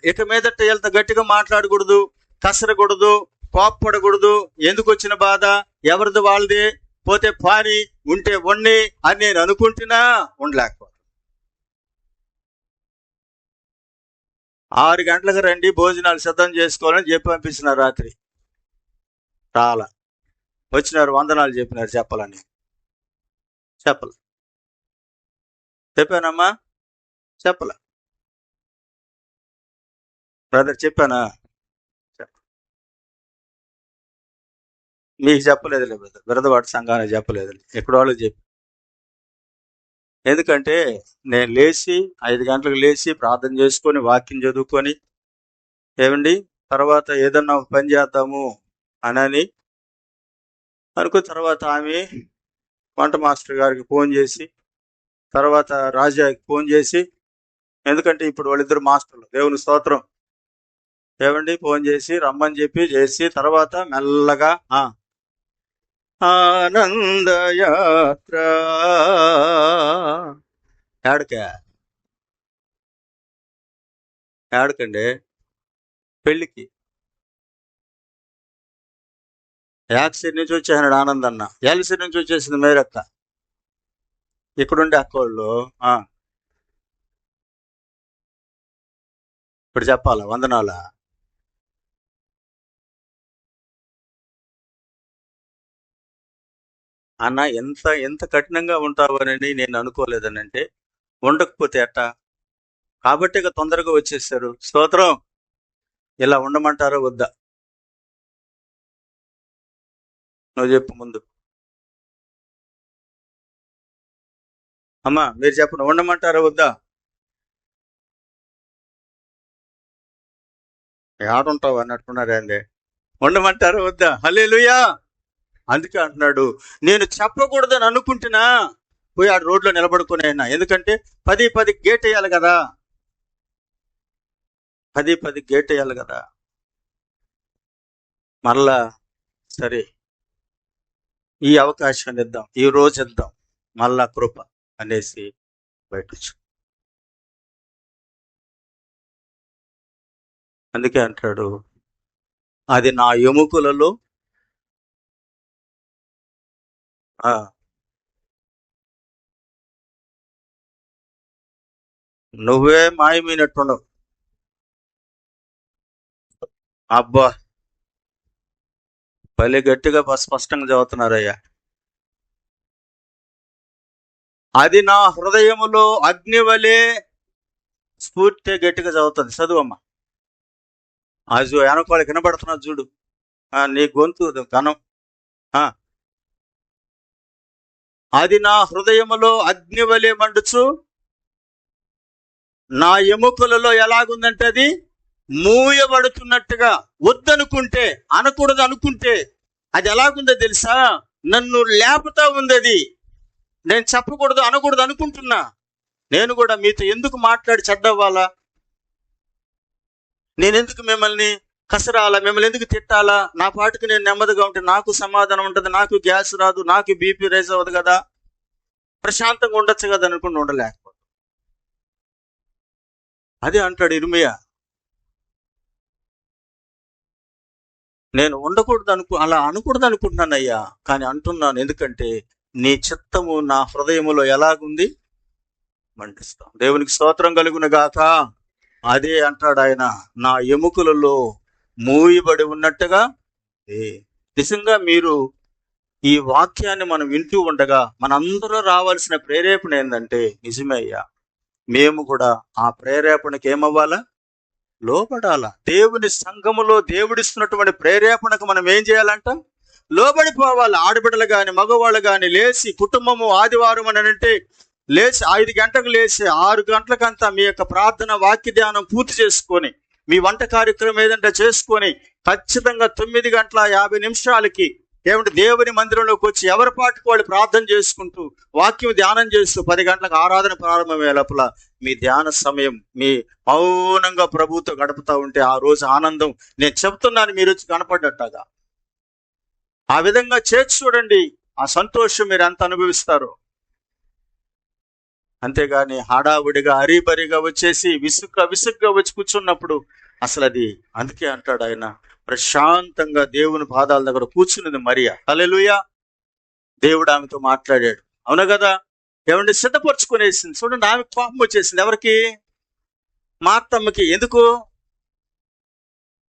ఇక మీదట ఎంత గట్టిగా మాట్లాడకూడదు, కసరకూడదు, కోప్పడకూడదు. ఎందుకు వచ్చిన బాధ ఎవరిది వాళ్ళది, పోతే పాని, ఉంటే వండి అని నేను అనుకుంటున్నా, ఉండలేకపోతే 6 గంటలకు రండి భోజనాలు సిద్ధం చేసుకోవాలని చెప్పి పంపిస్తున్నారు. రాత్రి చాలా వచ్చినారు, వందనాలు చెప్పినారు, చెప్పానమ్మా, చెప్పలా బ్రదర్, చెప్పానా? మీకు చెప్పలేదులే బ్రదర్, బ్రదవాటి సంఘానికి చెప్పలేదులే, ఎక్కడో వాళ్ళకి చెప్పి. ఎందుకంటే నేను లేచి 5 గంటలకు లేచి ప్రార్థన చేసుకొని వాక్యం చదువుకొని ఏమండి తర్వాత ఏదన్నా ఒక పని చేద్దాము అని అనుకున్న తర్వాత ఆమె వంట మాస్టర్ గారికి ఫోన్ చేసి, తర్వాత రాజాకి ఫోన్ చేసి, ఎందుకంటే ఇప్పుడు వాళ్ళిద్దరు మాస్టర్లు, దేవుని స్తోత్రం, ఏమండి ఫోన్ చేసి రమ్మని చేసి తర్వాత మెల్లగా ఆనందయాత్ర ఏడకండి పెళ్ళికి. యాక్సిరి నుంచి వచ్చేసినాడు ఆనందన్న, ఎల్సిరి నుంచి వచ్చేసింది మేరక్క, ఇక్కడుండే అక్కోళ్ళు ఇప్పుడు చెప్పాలా వందనాలా? అన్న ఎంత ఎంత కఠినంగా ఉంటావని నేను అనుకోలేదని అంటే, ఉండకపోతే ఎట్టా? కాబట్టి ఇక తొందరగా వచ్చేసారు. స్తోత్రం. ఇలా ఉండమంటారా వద్దా? నువ్వు చెప్పు ముందు. అమ్మా మీరు చెప్పండి, ఉండమంటారా వద్దా? ఏడుంటావు అన్నట్టున్నారా అండి? ఉండమంటారా వద్దా? హల్లెలూయా. అందుకే అంటున్నాడు, నేను చెప్పకూడదని అనుకుంటున్నా పోయి ఆ రోడ్లో నిలబడుకునే అయినా. ఎందుకంటే 10 గేట్ వేయాలి కదా, 10 గేట్ వేయాలి కదా. మరలా సరే ఈ అవకాశాన్ని ఇద్దాం, ఈ రోజు ఇద్దాం, మళ్ళా కృప అనేసి బయట వచ్చి. అందుకే అంటాడు, అది నా ఎముకలలో నువ్వే మాయమైనట్టున్నావు. అబ్బా భలే గట్టిగా స్పష్టంగా చదువుతున్నారయ్యా. అది నా హృదయములో అగ్ని వలె స్ఫూర్తి గట్టిగా చదువుతుంది. చదువమ్మా. అది వెనకాల వినబడుతున్నా చూడు, నీ గొంతు ఘనం. అది నా హృదయములో అగ్ని వలె మండుచు నా ఎముకలలో ఎలాగుందంటే అది మూయబడుతున్నట్టుగా. వద్దనుకుంటే, అనకూడదు అనుకుంటే అది ఎలాగుందో తెలుసా? నన్ను లేపుతా ఉంది అది. నేను చెప్పకూడదు అనకూడదు అనుకుంటున్నా. నేను కూడా మీతో ఎందుకు మాట్లాడి చెడ్డవ్వాలా? నేనెందుకు మిమ్మల్ని కసరాలా? మిమ్మల్ని ఎందుకు తిట్టాలా? నా పాటికి నేను నెమ్మదిగా ఉంటే నాకు సమాధానం ఉంటుంది, నాకు గ్యాస్ రాదు, నాకు బీపీ రైజ్ అవ్వదు కదా, ప్రశాంతంగా ఉండొచ్చు కదా అనుకుంటూ ఉండలేకపోతే. అదే అంటాడు ఇర్మీయా, నేను ఉండకూడదు అలా అనకూడదు అనుకుంటున్నానయ్యా, కానీ అంటున్నాను. ఎందుకంటే నీ చిత్తము నా హృదయములో ఎలాగుంది మండిస్తాం. దేవునికి స్తోత్రం కలుగును గాక. అదే అంటాడు ఆయన, నా ఎముకలలో మూయబడి ఉన్నట్టుగా. నిజంగా మీరు ఈ వాక్యాన్ని మనం వింటూ ఉండగా మనందరూ రావాల్సిన ప్రేరేపణ ఏంటంటే, నిజమే అయ్యా, మేము కూడా ఆ ప్రేరేపణకి ఏమవ్వాలా? లోబడాలా. దేవుని సంఘములో దేవుడిస్తున్నటువంటి ప్రేరేపణకు మనం ఏం చేయాలంట? లోబడిపోవాలి. ఆడబిడ్డలు కానీ మగవాళ్ళు కానీ లేచి కుటుంబము ఆదివారం అని అంటే లేచి 5 గంటలకు లేచి 6 గంటలకంతా మీ యొక్క ప్రార్థన వాక్య ధ్యానం పూర్తి చేసుకొని, మీ వంట కార్యక్రమం ఏదంటే చేసుకొని, ఖచ్చితంగా 9:50 ఏమంటే దేవుని మందిరంలోకి వచ్చి ఎవరి పాటికి వాళ్ళు ప్రార్థన చేసుకుంటూ వాక్యం ధ్యానం చేస్తూ 10 గంటలకు ఆరాధన ప్రారంభమయ్యే లోపల మీ ధ్యాన సమయం మీ మౌనంగా ప్రభువుతో గడుపుతూ ఉంటే ఆ రోజు ఆనందం నేను చెప్తున్నాను మీరు వచ్చి కనపడ్డట్టుగా. ఆ విధంగా చేసి చూడండి, ఆ సంతోషం మీరు ఎంత అనుభవిస్తారు. అంతేగాని హడావుడిగా హరీబరిగా వచ్చేసి విసుగ్గా వచ్చి కూర్చున్నప్పుడు అసలు అది. అందుకే అంటాడు ఆయన, ప్రశాంతంగా దేవుని పాదాల దగ్గర కూర్చున్నది మరియా. హల్లెలూయా. దేవుడు ఆమెతో మాట్లాడాడు, అవును కదా. ఏమంటే సిద్ధపరచుకునేసింది. చూడండి, ఆమె కోపం వచ్చేసింది. ఎవరికి? మార్తమ్మకి. ఎందుకు?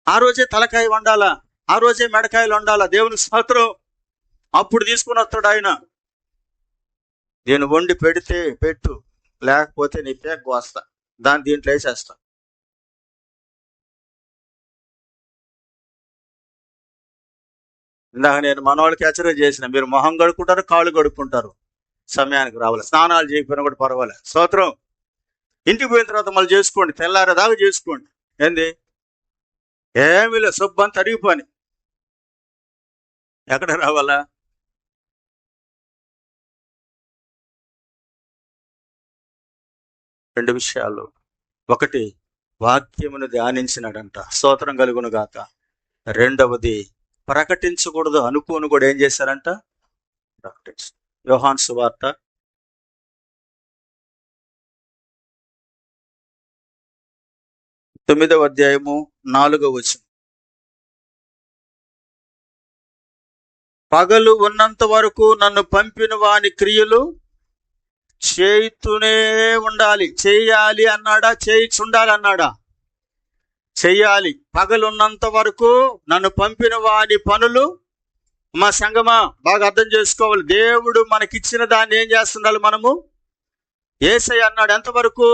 ఆ రోజే తలకాయ వండాలా, ఆ రోజే మెడకాయలు వండాలా. దేవుని స్తోత్రం. అప్పుడు తీసుకుని వస్తాడు ఆయన. నేను వండి పెడితే పెట్టు, లేకపోతే నీ పేక్ కోస్తా, దీంట్లో వేసేస్తా. ఇందాక నేను మనవాళ్ళకి హెచ్చరిక చేసిన, మీరు మొహం కడుక్కుంటారు, కాళ్ళు కడుక్కుంటారు, సమయానికి రావాలి. స్నానాలు చేయకపోయినా కూడా పర్వాలేదు. స్తోత్రం. ఇంటికి పోయిన తర్వాత మళ్ళీ చేసుకోండి, తెల్లారేదాకా చేసుకోండి. ఏంది? ఏమీ లేదు, శుభ్రం తరిగిపోని. ఎక్కడ రావాలా? రెండు విషయాలు. ఒకటి, వాక్యమును ధ్యానించినాడంట, స్తోత్రం కలుగును గాక. రెండవది, ప్రకటించకూడదు అనుకోని కూడా ఏం చేశారంట? ప్రకటించు. యోహాను సువార్త 9:4. పగలు ఉన్నంత వరకు నన్ను పంపిన వాని క్రియలు చేయుతూనే ఉండాలి. చేయాలి అన్నాడా? చేయించుండాలి అన్నాడా? చెయ్యాలి. పగలున్నంత వరకు నన్ను పంపిన వాని పనులు. మా సంగమా బాగా అర్థం చేసుకోవాలి. దేవుడు మనకిచ్చిన దాన్ని ఏం చేస్తున్నారు మనము? యేసయ్య అన్నాడు ఎంతవరకు?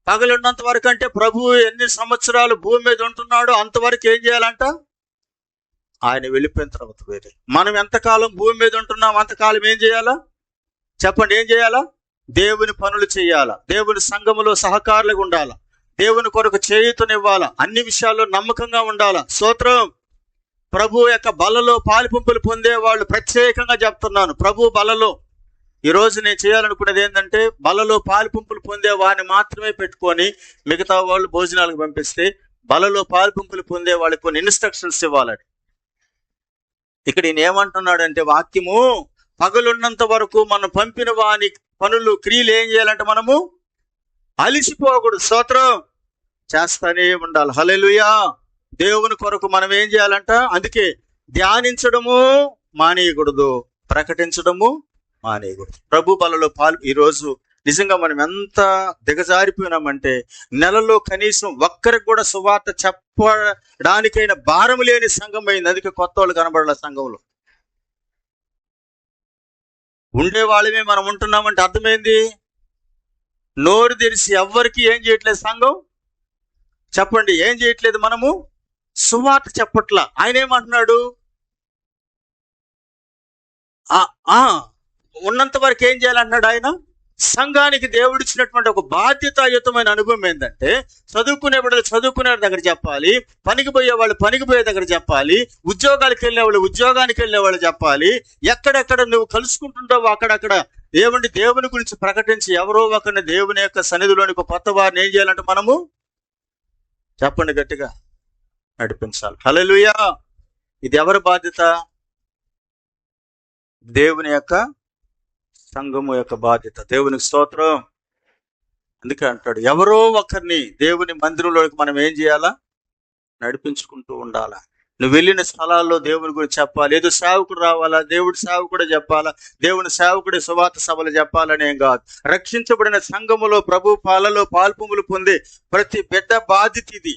పగలున్నంత వరకు. అంటే ప్రభువు ఎన్ని సంవత్సరాలు భూమి మీద ఉంటున్నాడో అంతవరకు ఏం చేయాలంట? ఆయన వెళ్ళిపోయిన తర్వాత వేరే. మనం ఎంతకాలం భూమి మీద ఉంటున్నాం అంతకాలం ఏం చేయాలా? చెప్పండి, ఏం చేయాలా? దేవుని పనులు చేయాలా, దేవుని సంఘములో సహకారులుగా ఉండాలా, దేవుని కొరకు చేయూతనివ్వాలా, అన్ని విషయాల్లో నమ్మకంగా ఉండాలా. స్తోత్రం. ప్రభు యొక్క బలలో పాలిపంపులు పొందే వాళ్ళు ప్రత్యేకంగా చెప్తున్నాను. ప్రభు బలలో ఈరోజు నేను చేయాలనుకున్నది ఏంటంటే, బలలో పాలిపంపులు పొందే వాడిని మాత్రమే పెట్టుకొని మిగతా వాళ్ళు భోజనాలకు పంపిస్తే, బలలో పాలిపంపులు పొందే వాళ్ళకి కొన్ని ఇన్స్ట్రక్షన్స్ ఇవ్వాలని. ఇక్కడ ఈయన ఏమంటున్నాడంటే, వాక్యము పగలున్నంత వరకు మనం పంపిన వాని పనులు క్రియలు ఏం చేయాలంటే మనము అలిసిపోకూడదు. స్తోత్రం. చేస్తానే ఉండాలి. హల్లెలూయా. దేవుని కొరకు మనం ఏం చేయాలంట? అందుకే ధ్యానించడము మానేయకూడదు, ప్రకటించడము మానేయకూడదు. ప్రభు బలలో ఈరోజు నిజంగా మనం ఎంత దిగజారిపోయినామంటే, నెలలో కనీసం ఒక్కరికి కూడా సువార్త చెప్పడానికైనా భారం లేని సంఘం అయింది. అందుకే కొత్త వాళ్ళు కనబడాల సంఘంలో. ఉండే వాళ్ళమే మనం ఉంటున్నామంటే అర్థమైంది. నోరు తెరిచి ఎవ్వరికి ఏం చేయట్లేదు సంఘం? చెప్పండి, ఏం చేయట్లేదు? మనము సువార్త చెప్పట్లా. ఆయన ఏమంటున్నాడు? ఉన్నంత వరకు ఏం చేయాలంటున్నాడు ఆయన? సంఘానికి దేవుడిచ్చినటువంటి ఒక బాధ్యతాయుతమైన అనుభవం ఏంటంటే, చదువుకునే వాళ్ళు చదువుకునే దగ్గర చెప్పాలి, పనికి పోయే వాళ్ళు పనికి పోయే దగ్గర చెప్పాలి, ఉద్యోగాలకు వెళ్ళే వాళ్ళు ఉద్యోగానికి వెళ్ళే వాళ్ళు చెప్పాలి. ఎక్కడెక్కడ నువ్వు కలుసుకుంటుంటావు అక్కడక్కడ దేవుని గురించి ప్రకటించి ఎవరో ఒకరిని దేవుని యొక్క సన్నిధిలోనికి కొత్త వారిని ఏం చేయాలంటే మనము, చెప్పండి గట్టిగా, నడిపించాలి. హల్లెలూయా. ఇది ఎవరి బాధ్యత? దేవుని యొక్క సంఘము యొక్క బాధ్యత. దేవునికి స్తోత్రం. అందుకే అంటాడు, ఎవరో ఒకరిని దేవుని మందిరంలోకి మనం ఏం చేయాలా? నడిపించుకుంటూ ఉండాలా. నువ్వు వెళ్ళిన స్థలాల్లో దేవుని గురించి చెప్పాలి. ఏదో సేవకుడు రావాలా, దేవుడి సేవకుడే చెప్పాలా, దేవుని సేవకుడే సువార్త సభలు చెప్పాలని ఏం కాదు. రక్షించబడిన సంఘములో ప్రభు పాలలో పాల్పొంగులు పొందే ప్రతి బిడ్డ బాధ్యత ఇది.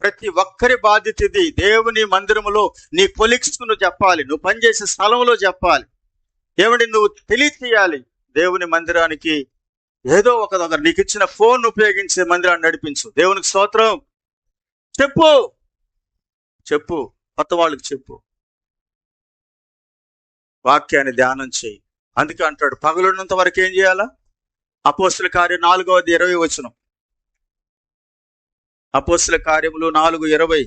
ప్రతి ఒక్కరి బాధ్యత ఇది. దేవుని మందిరములో నీ కొలీగ్స్ నువ్వు చెప్పాలి, నువ్వు పనిచేసే స్థలంలో చెప్పాలి. ఏమంటే నువ్వు తెలియచేయాలి. దేవుని మందిరానికి ఏదో ఒక దగ్గర నీకు ఇచ్చిన ఫోన్ ఉపయోగించే మందిరాన్ని నడిపించు. దేవునికి స్తోత్రం. చెప్పు చెప్పు కొత్త వాళ్ళకి చెప్పు. వాక్యాన్ని ధ్యానం చేయి. అందుకే అంటాడు, పగలున్నంత వరకు ఏం చేయాలా? అపోస్తుల కార్యం 4:20 అపోస్తుల కార్యములు 4:20.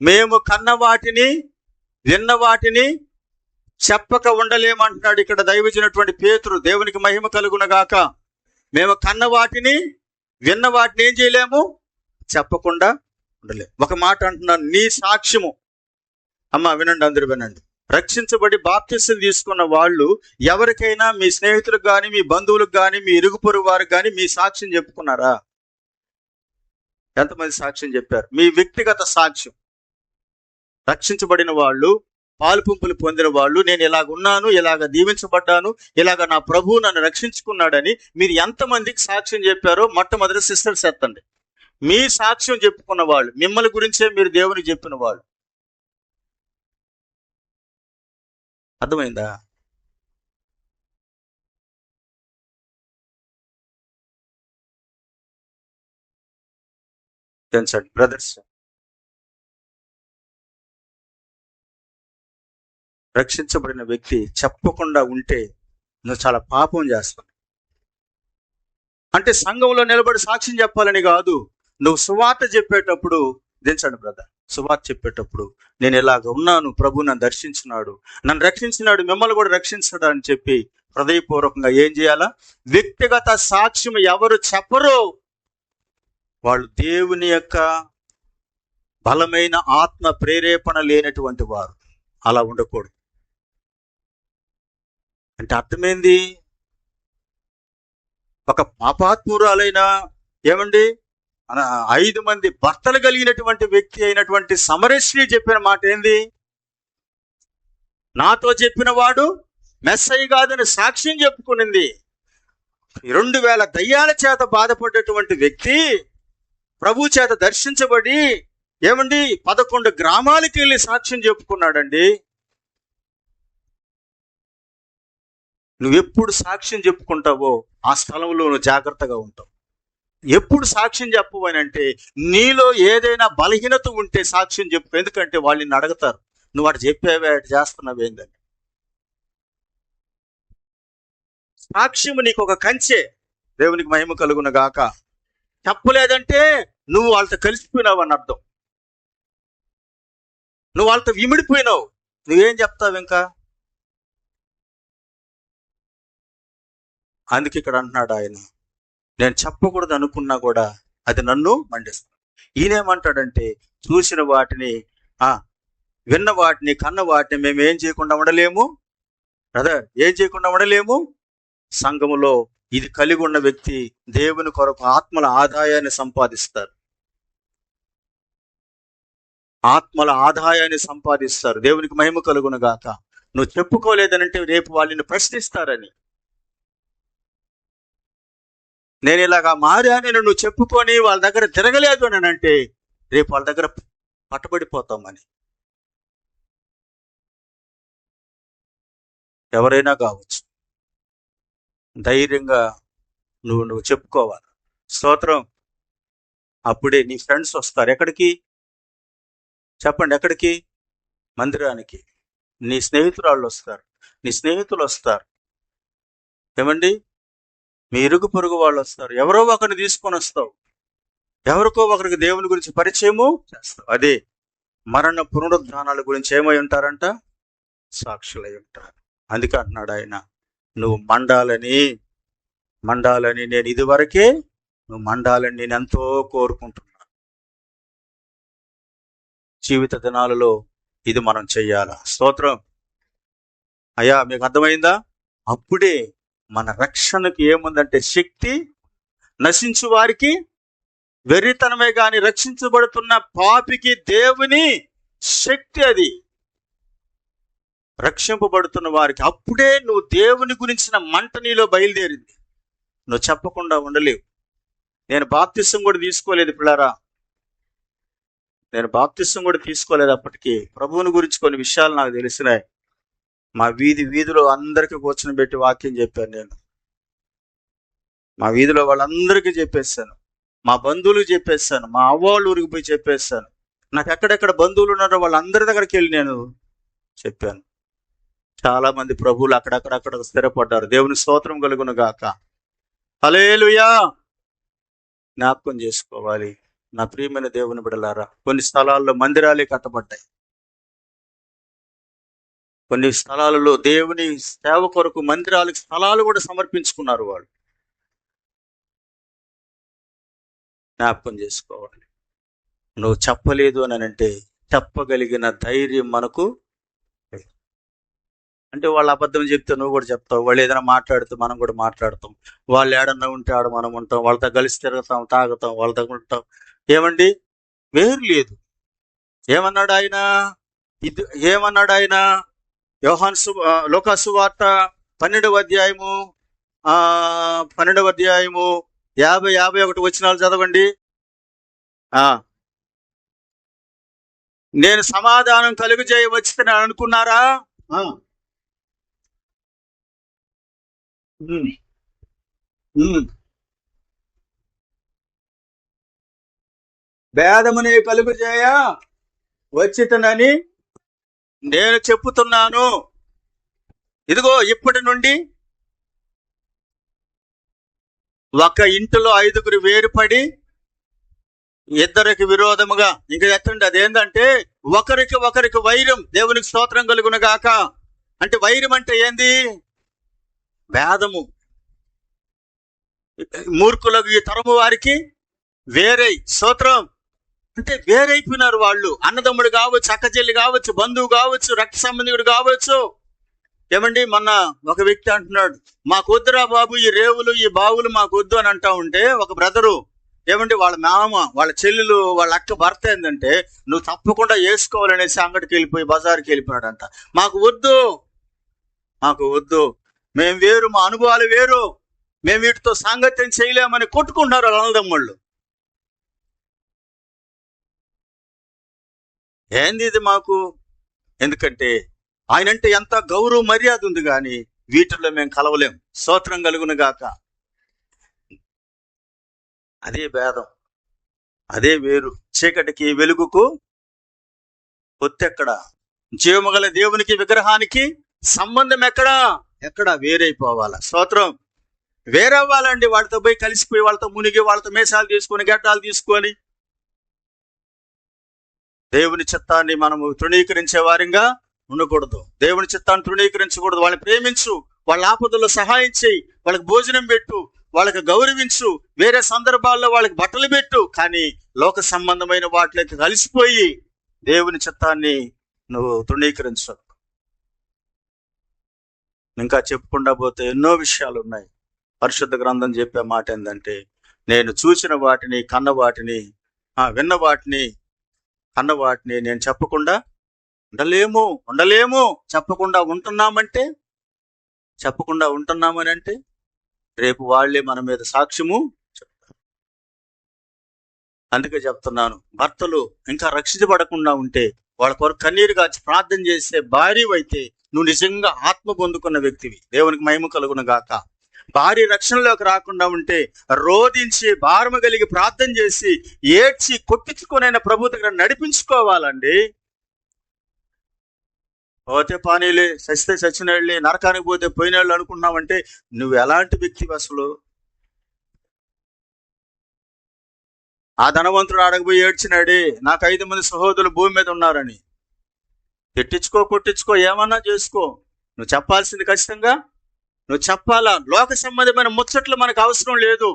మేము కన్న వాటిని విన్న వాటిని చెప్పక ఉండలేమంటున్నాడు ఇక్కడ దైవజనుడైనటువంటి పేతురు. దేవునికి మహిమ కలుగునగాక. మేము కన్న వాటిని విన్న వాటిని ఏం చేయలేము? చెప్పకుండా ఉండలేము. ఒక మాట అంటున్నాను, నీ సాక్ష్యము. అమ్మ వినండి, అందరూ వినండి. రక్షించబడి బాప్తిసం తీసుకున్న వాళ్ళు ఎవరికైనా, మీ స్నేహితులకు కానీ, మీ బంధువులకు కానీ, మీ ఇరుగు పొరుగు వారికి కానీ మీ సాక్ష్యం చెప్పుకున్నారా? ఎంతమంది సాక్ష్యం చెప్పారు? మీ వ్యక్తిగత సాక్ష్యం. రక్షించబడిన వాళ్ళు, పాలుపుంపులు పొందిన వాళ్ళు, నేను ఇలాగ ఉన్నాను, ఇలాగ దీవించబడ్డాను, ఇలాగ నా ప్రభువు నన్ను రక్షించుకున్నాడని మీరు ఎంతమందికి సాక్ష్యం చెప్పారో మొట్టమొదటి సిస్టర్స్ ఎత్తండి. మీ సాక్ష్యం చెప్పుకున్న వాళ్ళు, మిమ్మల్ని గురించే మీరు దేవునికి చెప్పిన వాళ్ళు. అర్థమైందా? తెలుసండి బ్రదర్స్, రక్షించబడిన వ్యక్తి చెప్పకుండా ఉంటే నువ్వు చాలా పాపం చేస్తావు. అంటే సంఘంలో నిలబడి సాక్ష్యం చెప్పాలని కాదు. నువ్వు సువార్త చెప్పేటప్పుడు, దించండి బ్రదర్, సువార్త చెప్పేటప్పుడు నేను ఇలాగ ఉన్నాను, ప్రభు నన్ను దర్శించినాడు, నన్ను రక్షించినాడు, మిమ్మల్ని కూడా రక్షించాడు అని చెప్పి హృదయపూర్వకంగా ఏం చేయాలా? వ్యక్తిగత సాక్ష్యం ఎవరు చెప్పరో వాళ్ళు దేవుని యొక్క బలమైన ఆత్మ ప్రేరేపణ లేనటువంటి వారు. అలా ఉండకూడదు. అంటే అర్థమైంది? ఒక పాపాత్మురాలైన, ఏమండి, 5 మంది భర్తలు కలిగినటువంటి వ్యక్తి అయినటువంటి సమరశ్రీ చెప్పిన మాట ఏంది? నాతో చెప్పిన వాడు మెస్సయ్య కాదని సాక్ష్యం చెప్పుకునింది. 2000 దయ్యాల చేత బాధపడ్డటువంటి వ్యక్తి ప్రభు చేత దర్శించబడి ఏమండి 11 గ్రామాలకి వెళ్ళి సాక్ష్యం చెప్పుకున్నాడండి. నువ్వెప్పుడు సాక్ష్యం చెప్పుకుంటావో ఆ స్థలంలో నువ్వు జాగ్రత్తగా ఉంటావు. ఎప్పుడు సాక్ష్యం చెప్పవనంటే నీలో ఏదైనా బలహీనత ఉంటే సాక్ష్యం చెప్పు. ఎందుకంటే వాళ్ళు నిన్ను అడుగుతారు, నువ్వు అటు చెప్పేవే అటు చేస్తున్నావు ఏందని. సాక్ష్యము నీకు ఒక కంచె. దేవునికి మహిమ కలుగును గాక. చెప్పలేదంటే నువ్వు వాళ్ళతో కలిసిపోయినావు అని అర్థం. నువ్వు వాళ్ళతో విమిడిపోయినావు. నువ్వేం చెప్తావు ఇంకా? అందుకే ఇక్కడ అంటున్నాడు ఆయన, నేను చెప్పకూడదు అనుకున్నా కూడా అది నన్ను మండిస్తాను. ఈయనేమంటాడంటే చూసిన వాటిని విన్న వాటిని కన్న వాటిని మేము ఏం చేయకుండా ఉండలేము బ్రదర్, ఏం చేయకుండా ఉండలేము. సంఘములో ఇది కలిగి ఉన్న వ్యక్తి దేవుని కొరకు ఆత్మల ఆదాయాన్ని సంపాదిస్తారు. ఆత్మల ఆదాయాన్ని సంపాదిస్తారు. దేవునికి మహిమ కలుగును గాక. నువ్వు చెప్పుకోలేదనంటే రేపు వాళ్ళని ప్రశ్నిస్తారని. నేను ఇలాగా మారానని నువ్వు చెప్పుకొని వాళ్ళ దగ్గర తిరగలేదు అని అంటే రేపు వాళ్ళ దగ్గర పట్టబడిపోతామని. ఎవరైనా కావచ్చు, ధైర్యంగా నువ్వు చెప్పుకోవాలి. స్తోత్రం. అప్పుడే నీ ఫ్రెండ్స్ వస్తారు. ఎక్కడికి చెప్పండి? ఎక్కడికి? మందిరానికి. నీ స్నేహితురాళ్ళు వస్తారు, నీ స్నేహితులు వస్తారు. ఏమండి? మీ ఇరుగు పొరుగు వాళ్ళు వస్తారు. ఎవరో ఒకరిని తీసుకొని వస్తావు. ఎవరికో ఒకరికి దేవుని గురించి పరిచయము చేస్తావు. అదే మరణ పునరుద్ధానాల గురించి ఏమై ఉంటారంట? సాక్షులై ఉంటారు. అందుకే అంటున్నాడు ఆయన, నువ్వు మండాలని నేను ఇదివరకే నువ్వు మండాలని నేను ఎంతో కోరుకుంటున్నాను. జీవిత దినాలలో ఇది మనం చెయ్యాలా? స్తోత్రం. అయ్యా మీకు అర్థమైందా? అప్పుడే మన రక్షణకు ఏముందంటే శక్తి. నశించు వారికి వెర్రితనమే గాని రక్షించబడుతున్న పాపికి దేవుని శక్తి. అది రక్షింపబడుతున్న వారికి అప్పుడే నువ్వు దేవుని గురించిన మంట నీలో బయలుదేరింది. నువ్వు చెప్పకుండా ఉండలేవు. నేను బాప్తిసం కూడా తీసుకోలేదు పిల్లారా, నేను బాప్తిసం కూడా తీసుకోలేదు. అప్పటికి ప్రభువుని గురించి కొన్ని విషయాలు నాకు తెలిసినాయి. మా వీధిలో అందరికీ కూర్చొని పెట్టి వాక్యం చెప్పాను. నేను మా వీధిలో వాళ్ళందరికీ చెప్పేశాను, మా బంధువులకు చెప్పేశాను, మా అవ్వాళ్ళ ఊరికి పోయి చెప్పేశాను. నాకు ఎక్కడెక్కడ బంధువులు ఉన్నారో వాళ్ళందరి దగ్గరికి వెళ్ళి నేను చెప్పాను. చాలా మంది ప్రభువులు అక్కడక్కడ స్థిరపడ్డారు. దేవుని స్తోత్రం కలుగును గాక. హల్లెలూయా. జ్ఞాపకం చేసుకోవాలి నా ప్రియమైన దేవుని బిడ్డలారా, కొన్ని స్థలాల్లో మందిరాలే కట్టబడ్డాయి. కొన్ని స్థలాలలో దేవుని సేవ కొరకు మందిరాలకు స్థలాలు కూడా సమర్పించుకున్నారు వాళ్ళు. జ్ఞాపకం చేసుకోవాలి. నువ్వు చెప్పలేదు అని అంటే చెప్పగలిగిన ధైర్యం మనకు. అంటే వాళ్ళు అబద్ధం చెప్తే నువ్వు కూడా చెప్తావు, వాళ్ళు ఏదైనా మాట్లాడితే మనం కూడా మాట్లాడతాం, వాళ్ళు ఏడన్నా ఉంటే ఆడ మనం ఉంటాం, వాళ్ళతో కలిసి తిరుగుతాం, తాగుతాం, వాళ్ళతో ఉంటాం. ఏమండి? వేరు లేదు. ఏమన్నాడు ఆయన? యోహాను లూకా సువార్త 12వ అధ్యాయము 50-51 వచనాలు చదవండి. నేను సమాధానం కలుగజేయ వచ్చిన అనుకున్నారా? భేదమునే కలుగజేయ వచ్చితనని నేను చెప్పుతున్నాను. ఇదిగో ఇప్పటి నుండి ఒక ఇంటిలో 5గురు వేరుపడి ఇద్దరికి విరోధముగా. ఇంకా ఎత్తండి, అదేంటంటే ఒకరికి వైరం. దేవునికి స్తోత్రం కలుగును గాక. అంటే వైరం అంటే ఏంది? భేదము. మూర్ఖులకు ఈ తరము వారికి వేరై. స్తోత్రం. అంటే వేరైపోయినారు వాళ్ళు. అన్నదమ్ముడు కావచ్చు, అక్కచెల్లి కావచ్చు, బంధువు కావచ్చు, రక్త సంబంధికుడు కావచ్చు. ఏమండి? మొన్న ఒక వ్యక్తి అంటున్నాడు, మాకు వద్దురా బాబు ఈ రేవులు ఈ బావులు మాకు వద్దు అని అంటా ఉంటే ఒక బ్రదరు, ఏమండి వాళ్ళ మామ వాళ్ళ చెల్లెలు వాళ్ళ అక్క భర్త ఏంటంటే నువ్వు తప్పకుండా వేసుకోవాలనేసి అంగడికి వెళ్ళిపోయి బజార్కి వెళ్ళిపోయాడంట. మాకు వద్దు, మేము వేరు, మా అనుభవాలు వేరు. మేము వీటితో సాంగత్యం చేయలేమని కొట్టుకుంటున్నారు అన్నదమ్ముళ్ళు. ఏంది ఇది మాకు? ఎందుకంటే ఆయనంటే ఎంత గౌరవ మర్యాద ఉంది, కానీ వీటిల్లో మేము కలవలేం. స్తోత్రం కలుగును గాక. అదే భేదం, అదే వేరు. చీకటికి వెలుగుకు పొత్తెక్కడ? జీవముగల దేవునికి విగ్రహానికి సంబంధం ఎక్కడా? ఎక్కడ వేరైపోవాలా? స్తోత్రం. వేరవ్వాలండి. వాళ్ళతో పోయి కలిసిపోయి, వాళ్ళతో మునిగి, వాళ్ళతో మేసాలు తీసుకొని, గడ్డాలు తీసుకొని దేవుని చిత్తాన్ని మనము తృణీకరించే వారిగా ఉండకూడదు. దేవుని చిత్తాన్ని తృణీకరించకూడదు. వాళ్ళని ప్రేమించు, వాళ్ళ ఆపదల్లో సహాయం చేయి, వాళ్ళకి భోజనం పెట్టు, వాళ్ళకి గౌరవించు, వేరే సందర్భాల్లో వాళ్ళకి బట్టలు పెట్టు. కానీ లోక సంబంధమైన వాటిలోకి కలిసిపోయి దేవుని చిత్తాన్ని నువ్వు తృణీకరించు. ఇంకా చెప్పుకుండా పోతే ఎన్నో విషయాలు ఉన్నాయి. పరిశుద్ధ గ్రంథం చెప్పే మాట ఏంటంటే, నేను చూసిన వాటిని, కన్న వాటిని, విన్న వాటిని, కన్న వాటిని నేను చెప్పకుండా ఉండలేము. చెప్పకుండా ఉంటున్నామని అంటే రేపు వాళ్ళే మన మీద సాక్ష్యము చెప్తారు. అందుకే చెప్తున్నాను, భర్తలు ఇంకా రక్షించబడకుండా ఉంటే వాళ్ళ కొరకు కన్నీరు కాచి ప్రార్థన చేసే భార్యవైతే నువ్వు నిజంగా ఆత్మ పొందుకున్న వ్యక్తివి. దేవునికి మహిమ కలుగును గాక. భార్య రక్షణలోకి రాకుండా ఉంటే రోధించి, భారము కలిగి ప్రార్థన చేసి, ఏడ్చి కొట్టించుకొనైనా ప్రభు దగ్గర నడిపించుకోవాలండి. పోతే పానీలే, చచ్చితే చచ్చినళ్ళి, నరకానికి పోతే పోయినాళ్ళు అనుకున్నావంటే నువ్వు ఎలాంటి వ్యక్తివి అసలు? ఆ ధనవంతుడు ఆడకపోయి ఏడ్చినాడే, నాకు 5 మంది సహోదరులు భూమి మీద ఉన్నారని. కొట్టించుకో, ఏమన్నా చేసుకో, నువ్వు చెప్పాల్సింది ఖచ్చితంగా నువ్వు చెప్పాలా. లోక సంబంధమైన ముచ్చట్లు మనకు అవసరం లేదు.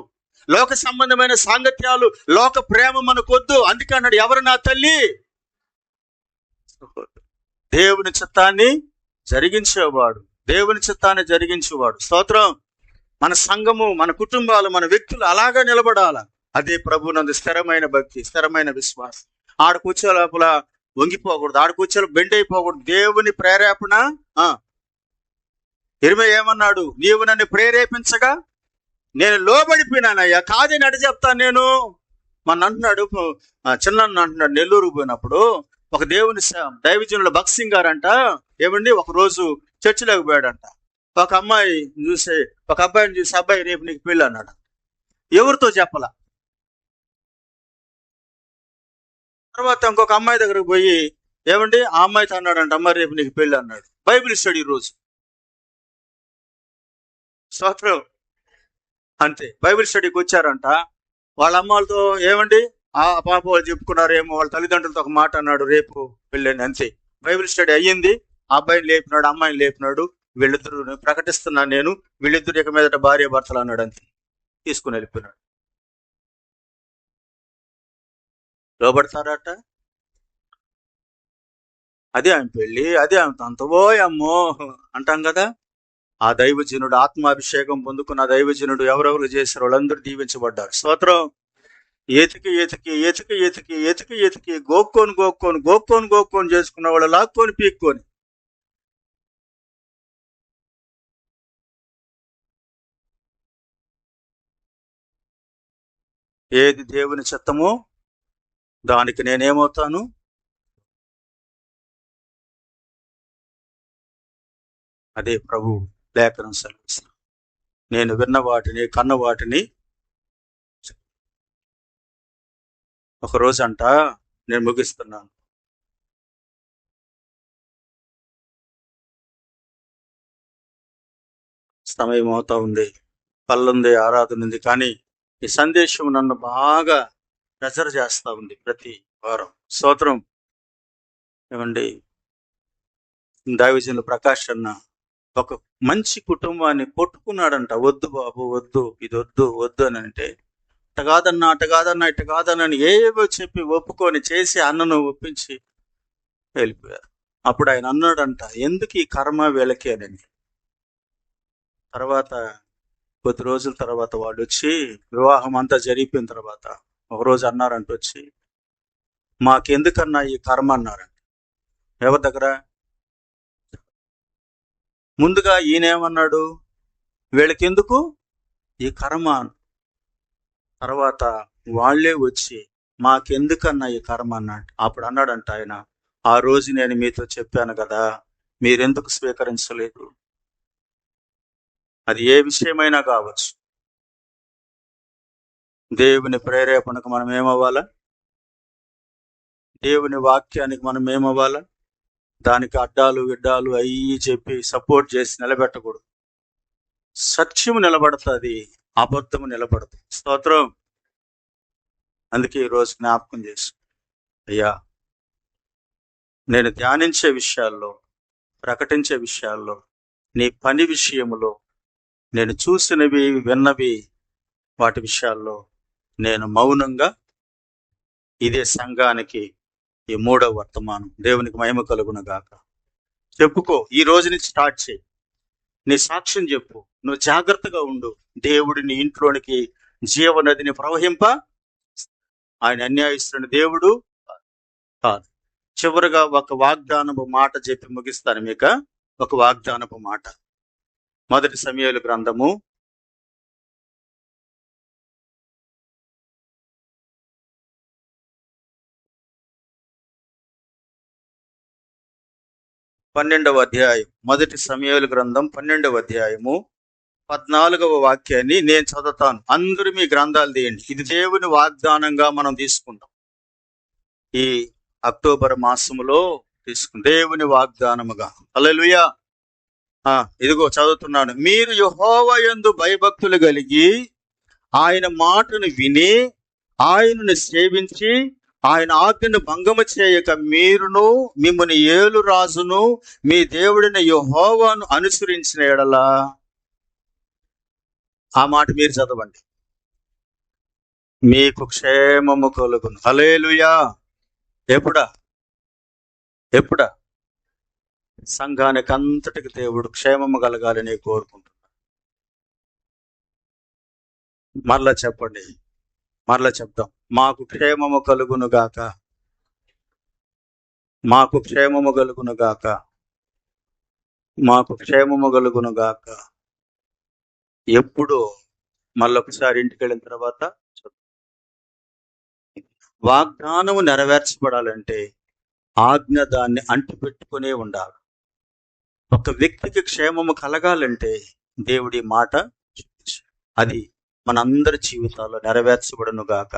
లోక సంబంధమైన సాంగత్యాలు, లోక ప్రేమ మనకొద్దు. అందుకే అన్నాడు, ఎవరు నా తల్లి? దేవుని చిత్తాన్ని జరిగించేవాడు. స్తోత్రం. మన సంఘము, మన కుటుంబాలు, మన వ్యక్తులు అలాగా నిలబడాల. అదే ప్రభునందు స్థిరమైన భక్తి, స్థిరమైన విశ్వాసం. ఆడ కూర్చో లోపల వంగిపోకూడదు, ఆడ కూర్చో బెండ్ అయిపోకూడదు. దేవుని ప్రేరేపణ. ఇర్మీయా ఏమన్నాడు? నీవు నన్ను ప్రేరేపించగా నేను లోబడిపోయినానయ్యా, కాదని అడి చెప్తాను నేను. మన అంటున్నాడు, చిన్న అంటున్నాడు, నెల్లూరుకు పోయినప్పుడు ఒక దేవుని దైవజనుల భక్సింగ్ గారంట, ఏమండి, ఒక రోజు చర్చిలోకి పోయాడంట. ఒక అబ్బాయిని చూసి, అబ్బాయి రేపు నీకు పెళ్ళి అన్నాడు. ఎవరితో చెప్పలా. తర్వాత ఇంకొక అమ్మాయి దగ్గరకు పోయి, ఏమండి, ఆ అమ్మాయితో అన్నాడంట, అమ్మాయి రేపు నీకు పెళ్ళి అన్నాడు. బైబిల్ స్టడీ రోజు. స్తోత్రం. అంతే, బైబిల్ స్టడీకి వచ్చారంట. వాళ్ళ అమ్మాలతో, ఏమండి, ఆ పాప వాళ్ళు చెప్పుకున్నారేమో, వాళ్ళ తల్లిదండ్రులతో ఒక మాట అన్నాడు, రేపు పెళ్ళండి. అంతే, బైబిల్ స్టడీ అయ్యింది. ఆ అబ్బాయిని లేపినాడు, అమ్మాయిని లేపినాడు. వీళ్ళిద్దరు ప్రకటిస్తున్నాను నేను, వీళ్ళిద్దరు ఇక మీదట భార్య భర్తలు అన్నాడు. అంతే, తీసుకుని వెళ్ళిపోయినాడు. లోబడతారట. అదే ఆమె పెళ్ళి, అదే ఆమె తంతవో అమ్మో అంటాం కదా. ఆ దైవజనుడు, ఆత్మాభిషేకం పొందుకున్న దైవజనుడు ఎవరెవరు చేశారు వాళ్ళందరూ దీవించబడ్డారు. స్తోత్రం. ఏతికి గోక్కొని చేసుకున్న వాళ్ళు లాక్కొని పీక్కొని. ఏది దేవుని చిత్తమో దానికి నేనేమవుతాను? అదే ప్రభు లేఖనం సెలవిస్తాను. నేను విన్న వాటిని, కన్న వాటిని. ఒకరోజు అంట, నేను ముగిస్తున్నాను, సమయం అవుతా ఉంది, పల్లుంది, ఆరాధన ఉంది. కానీ ఈ సందేశం నన్ను బాగా ప్రెజర్ చేస్తా ఉంది ప్రతి వారం. స్తోత్రం. ఏమండి, దైవజనులు ప్రకాష్ అన్న ఒక మంచి కుటుంబాన్ని కొట్టుకున్నాడంట. వద్దు బాబు, వద్దు, ఇది వద్దు అని అంటే, ఇట కాదన్నా ఏవో చెప్పి ఒప్పుకొని చేసి అన్నను ఒప్పించి వెళ్ళిపోయారు. అప్పుడు ఆయన అన్నాడంట, ఎందుకు ఈ కర్మ వీళ్ళకి అని. తర్వాత కొద్ది రోజుల తర్వాత వాళ్ళు వచ్చి, వివాహం అంతా జరిగిపోయిన తర్వాత ఒకరోజు అన్నారంట వచ్చి, మాకెందుకన్నా ఈ కర్మ అన్నారంట. ఎవరి దగ్గర? ముందుగా ఈయనేమన్నాడు, వీళ్ళకెందుకు ఈ కర్మ. తర్వాత వాళ్ళే వచ్చి మాకెందుకన్నా ఈ కర్మ అన్నాడు. అప్పుడు అన్నాడంట ఆయన, ఆ రోజు నేను మీతో చెప్పాను కదా, మీరెందుకు స్వీకరించలేదు? అది ఏ విషయమైనా కావచ్చు. దేవుని ప్రేరేపణకు మనం ఏమవ్వాలా? దేవుని వాక్యానికి మనం ఏమవ్వాలా? దానికి అడ్డాలు గిడ్డాలు అయ్యి చెప్పి సపోర్ట్ చేసి నిలబెట్టకూడదు. సత్యము నిలబడుతుంది, అబద్ధము నిలబడదు. స్తోత్రం. అందుకే ఈరోజు జ్ఞాపకం చేసు, అయ్యా, నేను ధ్యానించే విషయాల్లో, ప్రకటించే విషయాల్లో, నీ పని విషయములో, నేను చూసినవి విన్నవి వాటి విషయాల్లో నేను మౌనంగా, ఇదే సంఘానికి ఈ 3వ వర్తమానం. దేవునికి మహిమ కలుగును గాక. చెప్పుకో, ఈ రోజు నుంచి స్టార్ట్ చేయి. నీ సాక్ష్యం చెప్పు. నువ్వు జాగ్రత్తగా ఉండు. దేవుడి నీ ఇంట్లోనికి జీవనదిని ప్రవహింప. ఆయన అన్యాయస్తుని దేవుడు కాదు. చివరిగా ఒక వాగ్దానపు మాట చెప్పి ముగిస్తాను. మీకు ఒక వాగ్దానపు మాట. 1 సమూయేలు గ్రంథము 12వ అధ్యాయం. 1 సమూయేలు గ్రంథం 12వ అధ్యాయము 14వ వాక్యాన్ని నేను చదువుతాను. అందరూ మీ గ్రంథాలు తీయండి. ఇది దేవుని వాగ్దానంగా మనం తీసుకుంటాం. ఈ అక్టోబర్ మాసములో తీసుకుంటాం దేవుని వాగ్దానముగా. హల్లెలూయా. ఇదిగో చదువుతున్నాను. మీరు యెహోవా యందు భయభక్తులు కలిగి ఆయన మాటను విని ఆయనను సేవించి ఆయన ఆజ్ఞను భంగము చేయక మీరును మిమ్మల్ని ఏలు రాజును మీ దేవుడిని యెహోవాను అనుసరించిన ఎడల, ఆ మాట మీరు చదవండి, మీకు క్షేమము కలుగును. హల్లెలూయా. ఎప్పుడా సంఘానికి అంతటికి దేవుడు క్షేమము కలగాలని కోరుకుంటున్నాడు. మరలా చెప్పండి, మరలా చెప్తాం. మాకు క్షేమము కలుగును గాక, మాకు క్షేమము కలుగును గాక, మాకు క్షేమము కలుగును గాక. ఎప్పుడు మళ్ళొకసారి ఇంటికి వెళ్ళిన తర్వాత వాగ్దానము నెరవేర్చబడాలంటే ఆజ్ఞ దాన్ని అంటిపెట్టుకునే ఉండాలి. ఒక వ్యక్తికి క్షేమము కలగాలంటే దేవుడి మాట చూపించాలి. అది మనందరి జీవితాల్లో నెరవేర్చబడును గాక.